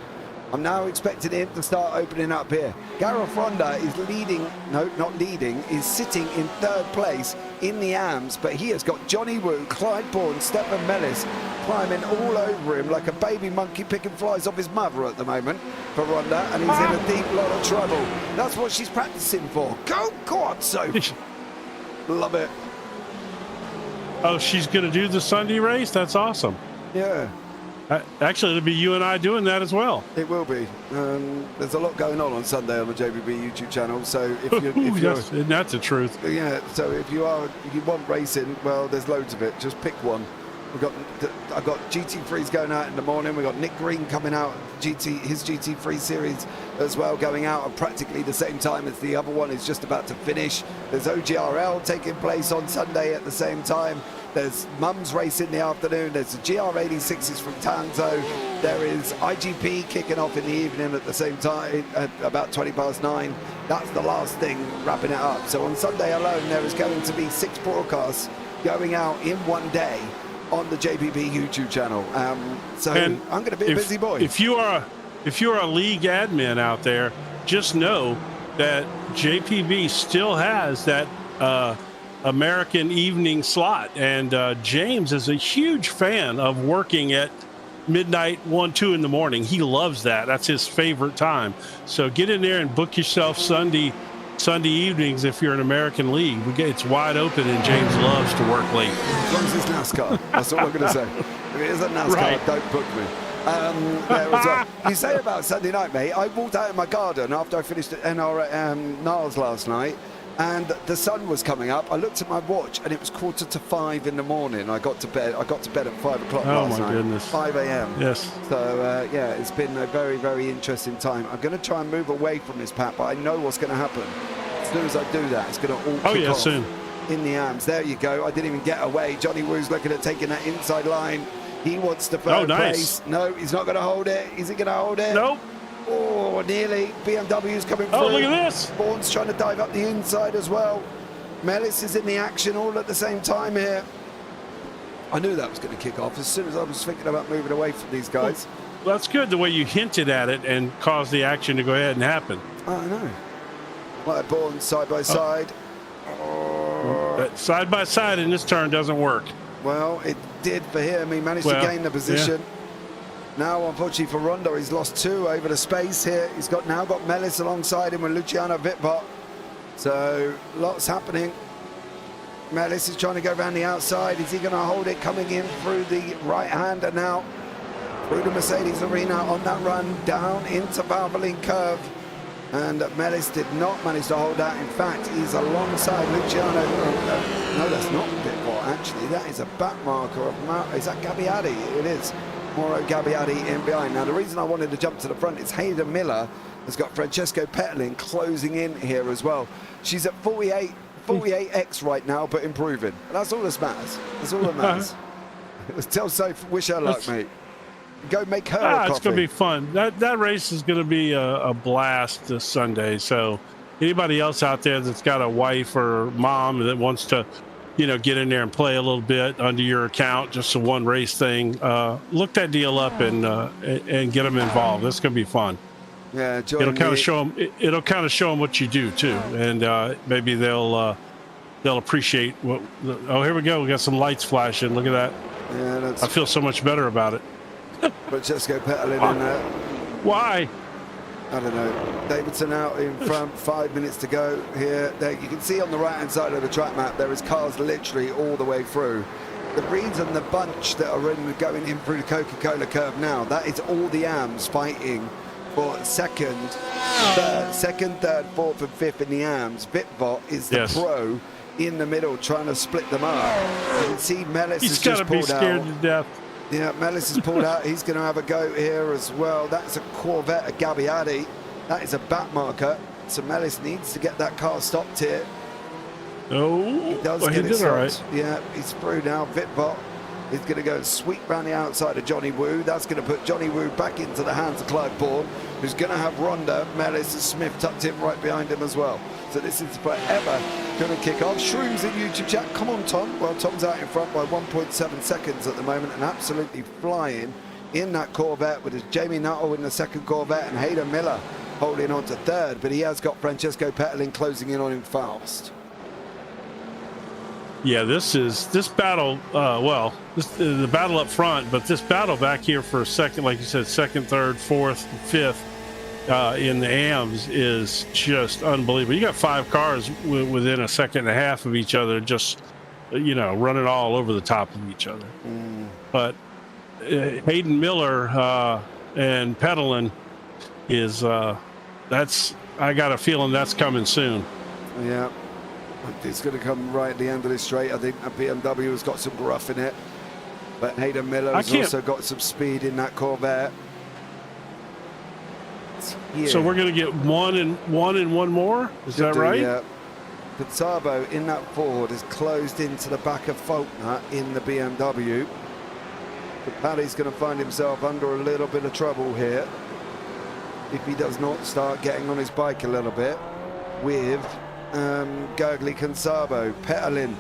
I'm now expecting him to start opening up here. Gareth Ronda is leading, no, not leading, is sitting in third place in the AMS, but he has got Johnny Wu, Clyde Bourne, Stefan Mellis climbing all over him like a baby monkey picking flies off his mother at the moment for Ronda, and he's in a deep lot of trouble. That's what she's practicing for. Go on, Sophie. Love it. Oh, she's going to do the Sunday race? That's awesome. Yeah. Actually, it'll be you and I doing that as well. It will be. There's a lot going on Sunday on the JBB YouTube channel. So if that's the truth. Yeah. So if you want racing, well, there's loads of it. Just pick one. I've got GT3s going out in the morning. We've got Nick Green coming out, his GT3 series as well, going out at practically the same time as the other one is just about to finish. There's OGRL taking place on Sunday at the same time. There's Mums race in the afternoon. There's the GR86s from Tanzo. There is IGP kicking off in the evening at the same time at about 9:20. That's the last thing, wrapping it up. So on Sunday alone, there is going to be 6 broadcasts going out in one day on the JBB YouTube channel. So I'm going to be a busy boy. If you're a league admin out there, just know that JPB still has that American evening slot, and James is a huge fan of working at midnight, 1, 2 in the morning. He loves that. That's his favorite time. So get in there and book yourself Sunday evenings if you're an American league. It's wide open, and James loves to work late. As long as it's NASCAR, that's all I'm going to say. If it isn't NASCAR, don't book me. You say about Sunday night, mate. I walked out in my garden after I finished at Niles last night, and the sun was coming up. I looked at my watch, and it was 4:45 in the morning. I got to bed at 5 o'clock last night. Oh my goodness! 5 a.m. Yes. So yeah, it's been a very, very interesting time. I'm going to try and move away from this, Pat, but I know what's going to happen. As soon as I do that, it's going to all kick off soon. In the AMS. There you go. I didn't even get away. Johnny Woo's looking at taking that inside line. He wants the third place. No, he's not going to hold it. Is he going to hold it? Nope. Oh, nearly. BMW's coming through. Oh, look at this. Bourne's trying to dive up the inside as well. Mellis is in the action all at the same time here. I knew that was going to kick off as soon as I was thinking about moving away from these guys. Well, that's good the way you hinted at it and caused the action to go ahead and happen. I know. Like Bourne side by side. Side by side in this turn doesn't work. Well, it did for him. He managed to gain the position. Now, unfortunately for Ronda, he's lost 2 over the space here. He's now got Mellis alongside him with Luciano Vitbot. So lots happening. Mellis is trying to go around the outside. Is he going to hold it coming in through the right-hander now? Through the Mercedes arena on that run down into Valvoline curve. And Mellis did not manage to hold that. In fact, he's alongside Luciano. No, that's not Vitbot, actually. That is a back marker of is that Gabbiadi? It is. Mauro Gabbiadi in behind. Now, the reason I wanted to jump to the front is Hayden Miller has got Francesco Petelin closing in here as well. She's at 48x right now, but improving. And that's all that matters. That's all that matters. Tell Soph, wish her luck, mate. Go make her a coffee. It's going to be fun. That race is going to be a blast this Sunday. So anybody else out there that's got a wife or mom that wants to, get in there and play a little bit under your account, just a one race thing, look that deal up and get them involved. That's going to be fun. Yeah, it'll kind of show them. It'll kind of show them what you do too, and maybe they'll appreciate what. Oh, here we go. We got some lights flashing. Look at that. Yeah, I feel so much better about it. Francesco Petelin in there. Why? I don't know. Davidson out in front, 5 minutes to go here. There, you can see on the right-hand side of the track map, there is cars literally all the way through. The reason the bunch that are going in through the Coca-Cola curve now, that is all the AMs fighting for second, third, fourth, and fifth in the AMs. Vitbot is the pro in the middle trying to split them up. You can see Mellis has just pulled out. He's got to be scared to death. Yeah, Mellis has pulled out. He's going to have a go here as well. That's a Corvette, a Gabbiadi. That is a back marker. So Mellis needs to get that car stopped here. Oh, he does get it stopped. All right. Yeah, he's through now. Vitbot is going to go and sweep round the outside of Johnny Wu. That's going to put Johnny Wu back into the hands of Clive Bourne, who's going to have Ronda, Mellis, and Smith tucked in right behind him as well. So this is forever going to kick off. Shrooms in YouTube chat. Come on, Tom. Well, Tom's out in front by 1.7 seconds at the moment and absolutely flying in that Corvette with Jamie Nuttall in the second Corvette and Hayden Miller holding on to third. But he has got Francesco Petelin closing in on him fast. Yeah, this battle, the battle up front, but this battle back here for second, like you said, second, third, fourth, fifth in the AMs is just unbelievable. You got 5 cars within a second and a half of each other, just, running all over the top of each other. But Hayden Miller and Petelin is, I got a feeling that's coming soon. Yeah. It's going to come right at the end of this straight. I think a BMW has got some gruff in it. But Hayden Miller has also got some speed in that Corvette. So we're going to get one and one more? Is that right? Yeah. Pizzabo in that Ford is closed into the back of Faulkner in the BMW. But Paddy's going to find himself under a little bit of trouble here if he does not start getting on his bike a little bit with Gergely Consabo. Petelin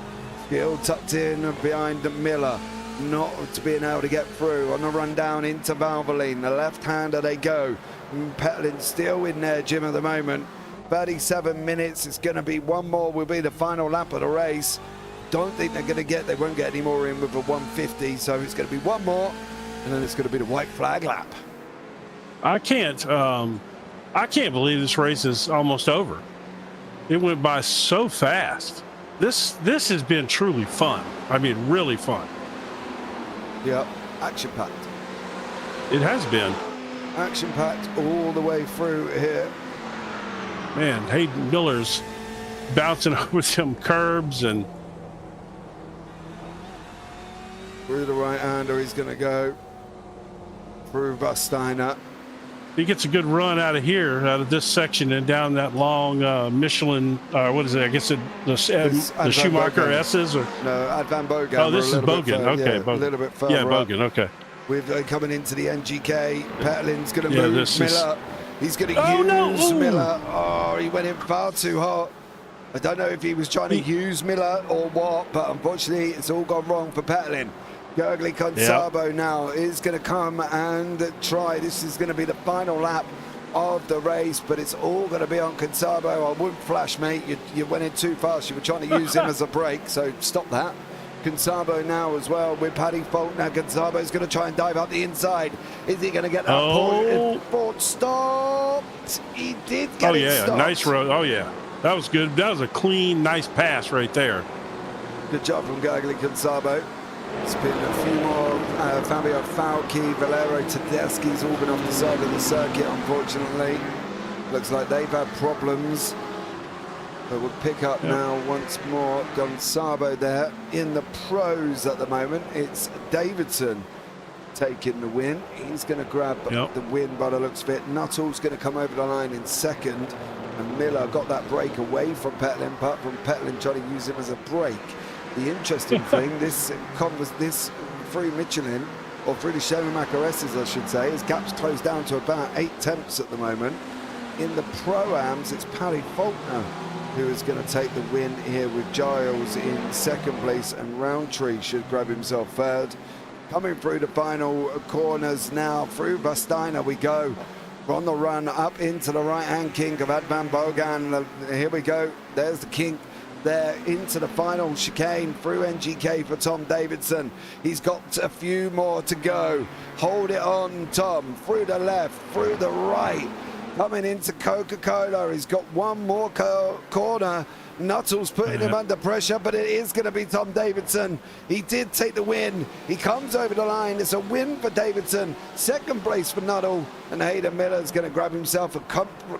still tucked in behind Miller, not being able to get through on the run down into Valvoline. The left-hander they go. Petelin still in there, Jim, at the moment. 37 minutes. It's going to be one more, will be the final lap of the race. Don't think they won't get any more in with a 150, so it's going to be one more, and then it's going to be the white flag lap. I can't believe this race is almost over. It went by so fast. This has been truly fun. I mean, really fun. Yep, action-packed. It has been. Action-packed all the way through here. Man, Hayden Miller's bouncing over some curbs and through the right-hander he's going to go. Through Busteiner. He gets a good run out of here, out of this section, and down that long Michelin. What is it? I guess the Schumacher S's or no, Advan Bogan. Oh, this is Bogan. Okay, Bogan. A little bit further. Yeah, Bogan. Okay. With coming into the NGK, Petelin's going to move Miller. He's going to use Miller. Oh, he went in far too hot. I don't know if he was trying to use Miller or what, but unfortunately, it's all gone wrong for Petelin. Gergely Consabo now is going to come and try. This is going to be the final lap of the race, but it's all going to be on Consabo. I wouldn't flash, mate. You went in too fast. You were trying to use him as a brake, so stop that. Gonzalo now as well with Paddy Faulkner. Gonzalo's going to try and dive up the inside. Is he going to get that port stopped? He did get it stopped. Nice road. Oh, yeah. That was good. That was a clean, nice pass right there. Good job from Gergely Gonzalo. It's been a few more. Fabio Falchi, Valero Tedeschi's all been off the side of the circuit, unfortunately. Looks like they've had problems. But we'll pick up now once more. Gonzalo there in the pros at the moment. It's Davidson taking the win. He's going to grab the win by the looks of it. Nuttall's going to come over the line in second. And Miller got that break away from Petlin, apart from Petlin trying to use him as a break. The interesting thing, this through Michelin, or through the Schumacher S's, I should say, his gap's closed down to about 8 tenths at the moment. In the Pro-Ams, it's Paddy Faulkner who is going to take the win here with Giles in second place, and Roundtree should grab himself third. Coming through the final corners now, through Vasteiner we go. We're on the run up into the right-hand kink of Advan Bogan. Here we go. There's the kink there into the final chicane through NGK for Tom Davidson. He's got a few more to go. Hold it on, Tom. Through the left, through the right. Coming into Coca-Cola. He's got one more corner. Nuttall's putting him under pressure, but it is going to be Tom Davidson. He did take the win. He comes over the line. It's a win for Davidson. Second place for Nuttall. And Hayden Miller's going to grab himself a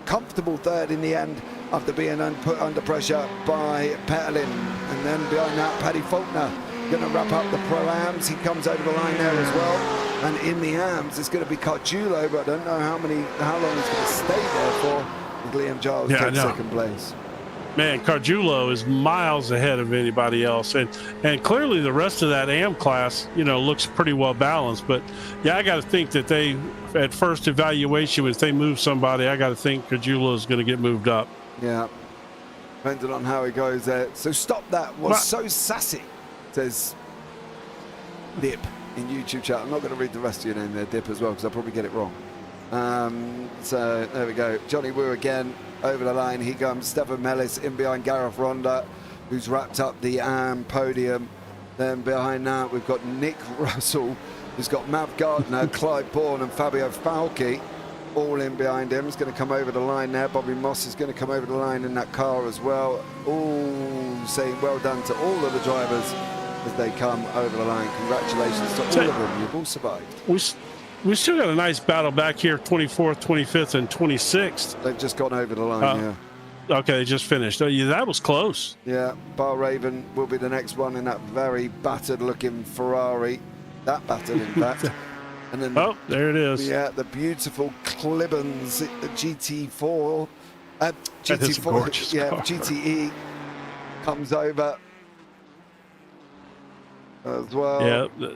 comfortable third in the end after being put under pressure by Petlin. And then behind that, Paddy Faulkner going to wrap up the Pro-Ams. He comes over the line there as well. And in the AMs, it's going to be Cardulo, but I don't know how long he's going to stay there for. Liam Giles takes second place. Man, Cardulo is miles ahead of anybody else, and clearly the rest of that AM class, looks pretty well balanced. But yeah, I got to think that they, at first evaluation, if they move somebody, I got to think Cardulo is going to get moved up. Yeah, depending on how he goes there. So stop that. Was so sassy, says Dip in YouTube chat. I'm not going to read the rest of your name there, Dip, as well, because I'll probably get it wrong. So there we go. Johnny Wu again over the line. He comes. Stefan Mellis in behind Gareth Ronda, who's wrapped up the podium. Then behind that, we've got Nick Russell, who's got Mav Gardner, Clyde Bourne, and Fabio Falchi all in behind him. He's going to come over the line there. Bobby Moss is going to come over the line in that car as well. All saying well done to all of the drivers as they come over the line. Congratulations to all of them. You've all survived. We still got a nice battle back here, 24th, 25th, and 26th. They've just gone over the line, yeah. Okay, they just finished. Oh, yeah, that was close. Yeah, Bar Raven will be the next one in that very battered-looking Ferrari. That battered, in fact. And then, there it is. Yeah, the beautiful Clibbons GT4. That is a gorgeous car. GTE comes over as well. Yeah,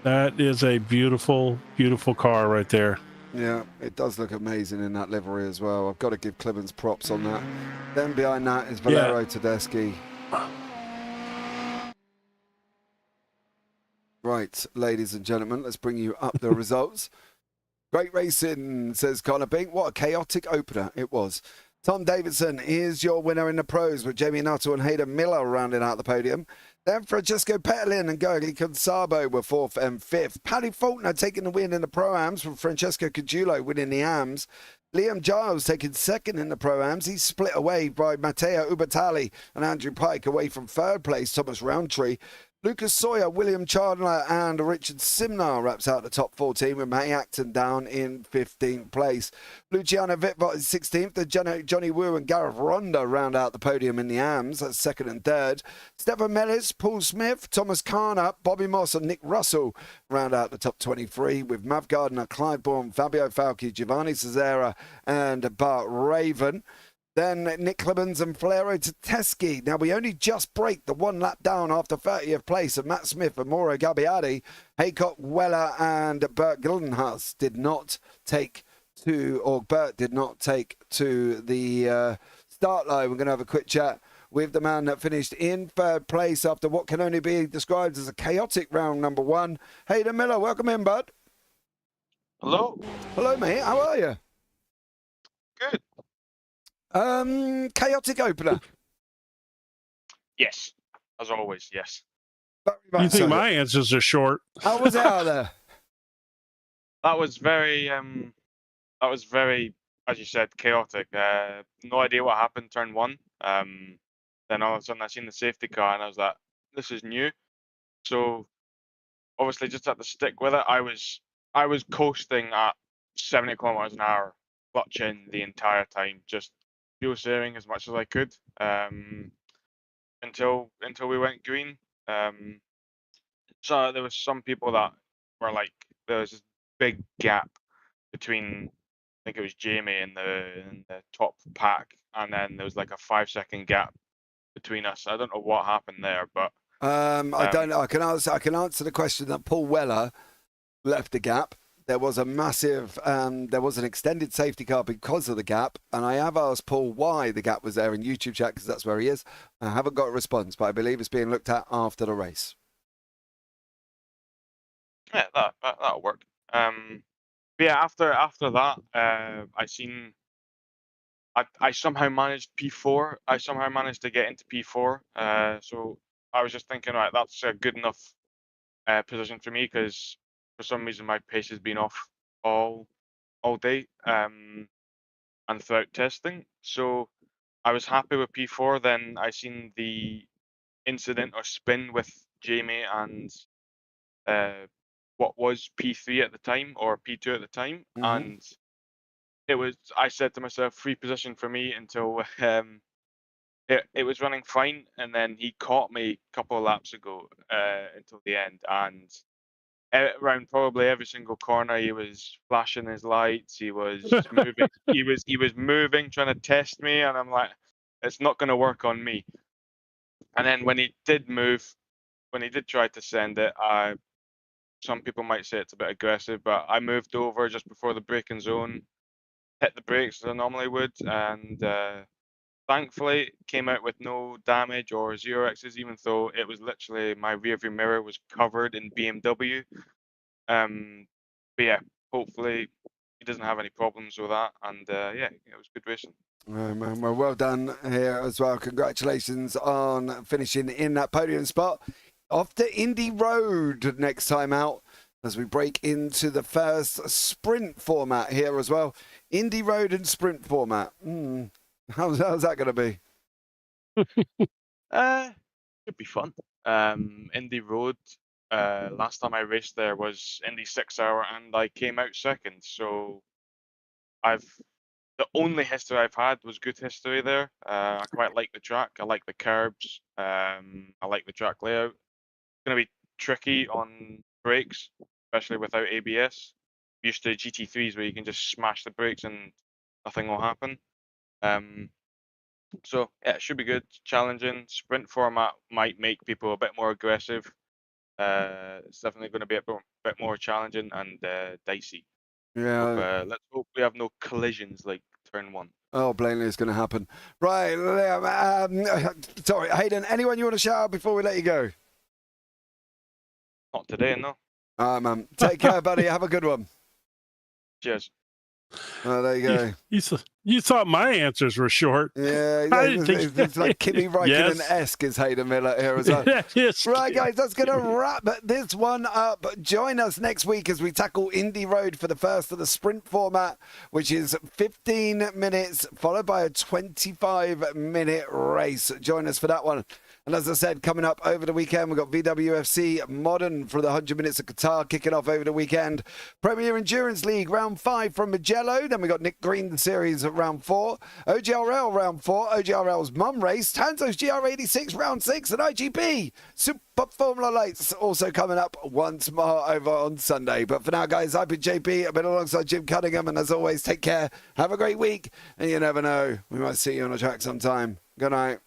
that is a beautiful, beautiful car right there. Yeah, it does look amazing in that livery as well. I've got to give Clibbons props on that. Then behind that is Valero Tedeschi. Right, ladies and gentlemen, let's bring you up the results. Great racing, says Connor Bink. What a chaotic opener it was. Tom Davidson is your winner in the pros, with Jamie Nuttall and Hayden Miller rounding out the podium. Then Francesco Petlin and Gergely Gonzalo were 4th and 5th. Paddy Faulkner taking the win in the Pro-Ams, with Francesco Cagiulo winning the AMs. Liam Giles taking 2nd in the Pro-Ams. He's split away by Matteo Ubertalli and Andrew Pike, away from 3rd place, Thomas Roundtree. Lucas Sawyer, William Chandler and Richard Simnar wraps out the top 14, with Matty Acton down in 15th place. Luciano Vitvot is 16th. The Johnny Wu and Gareth Ronda round out the podium in the AMs. That's 2nd and 3rd. Stefan Mellis, Paul Smith, Thomas Carner, Bobby Moss and Nick Russell round out the top 23, with Mav Gardner, Clive Bourne, Fabio Falchi, Giovanni Cesara and Bart Raven. Then Nick Clibbons and Valero Tedeschi. Now, we only just break the one lap down after 30th place of Matt Smith and Mauro Gabbiadi. Haycock, Weller and Bert Gildenhus did not take to the start line. We're going to have a quick chat with the man that finished in 3rd place after what can only be described as a chaotic round number 1. Hayden Miller, welcome in, bud. Hello. Hello, mate. How are you? Good. Chaotic opener. Yes, as always, yes. Very You much think so. my answers are short? How was it out there? That was very, as you said, chaotic. No idea what happened turn one. Then all of a sudden I seen the safety car and I was like, this is new. So obviously just had to stick with it. I was coasting at 70 kilometers an hour, clutching the entire time, just fuel saving as much as I could, until we went green. So there was some people that were like, there was this big gap between, I think it was Jamie in the top pack, and then there was like a 5 second gap between us. I don't know what happened there, but I don't know. I can answer the question that Paul Weller left the gap. There was a massive, there was an extended safety car because of the gap, and I have asked Paul why the gap was there in YouTube chat because that's where he is. I haven't got a response, but I believe it's being looked at after the race. yeah, that'll work. But yeah, after that, I somehow managed P4. I somehow managed to get into P4. So I was just thinking, right, that's a good enough position for me because for some reason my pace has been off all day and throughout testing. So I was happy with P4. Then I seen the incident or spin with Jamie and what was P3 at the time or P2 at the time, and I said to myself, free position for me until it was running fine, and then he caught me a couple of laps ago until the end, and around probably every single corner he was flashing his lights, he was moving, he was moving, trying to test me, and I'm like, it's not going to work on me. And then when he did move, when he did try to send it, some people might say it's a bit aggressive, but I moved over just before the braking zone, hit the brakes as I normally would, and thankfully came out with no damage or 0x's, even though it was literally my rearview mirror was covered in BMW. But yeah, hopefully he doesn't have any problems with that, and yeah, it was good racing. Man, well done here as well. Congratulations on finishing in that podium spot. Off to Indy Road next time out as we break into the first sprint format here as well. Indy Road and sprint format. How's that going to be? Should be fun. Indy Road. Last time I raced there was Indy 6 hour, and I came out second. So the only history I've had was good history there. I quite like the track. I like the curbs. I like the track layout. It's going to be tricky on brakes, especially without ABS. Used to GT3s where you can just smash the brakes and nothing will happen. So yeah, it should be good, challenging. Sprint format might make people a bit more aggressive. It's definitely going to be a bit more challenging and dicey. Yeah. Let's hope we have no collisions like turn one. Oh, plainly it's going to happen. Right. Sorry, Hayden, anyone you want to shout out before we let you go? Not today, no. All right, man. Take care, buddy. Have a good one. Cheers. Oh, there you go. You thought my answers were short. Yeah, it's like Kimi Räikkönen-esque is Hayden Miller here as well. Yes. Right, guys, that's going to wrap this one up. Join us next week as we tackle Indy Road for the first of the sprint format, which is 15 minutes, followed by a 25-minute race. Join us for that one. And as I said, coming up over the weekend, we've got VWFC Modern for the 100 Minutes of Qatar kicking off over the weekend. Premier Endurance League Round 5 from Mugello. Then we got Nick Green Series at Round 4. OGRL Round 4. OGRL's Mum Race. Tanzo's GR86 Round 6. And IGP Super Formula Lights also coming up once more over on Sunday. But for now, guys, I've been JP. I've been alongside Jim Cunningham. And as always, take care. Have a great week. And you never know, we might see you on the track sometime. Good night.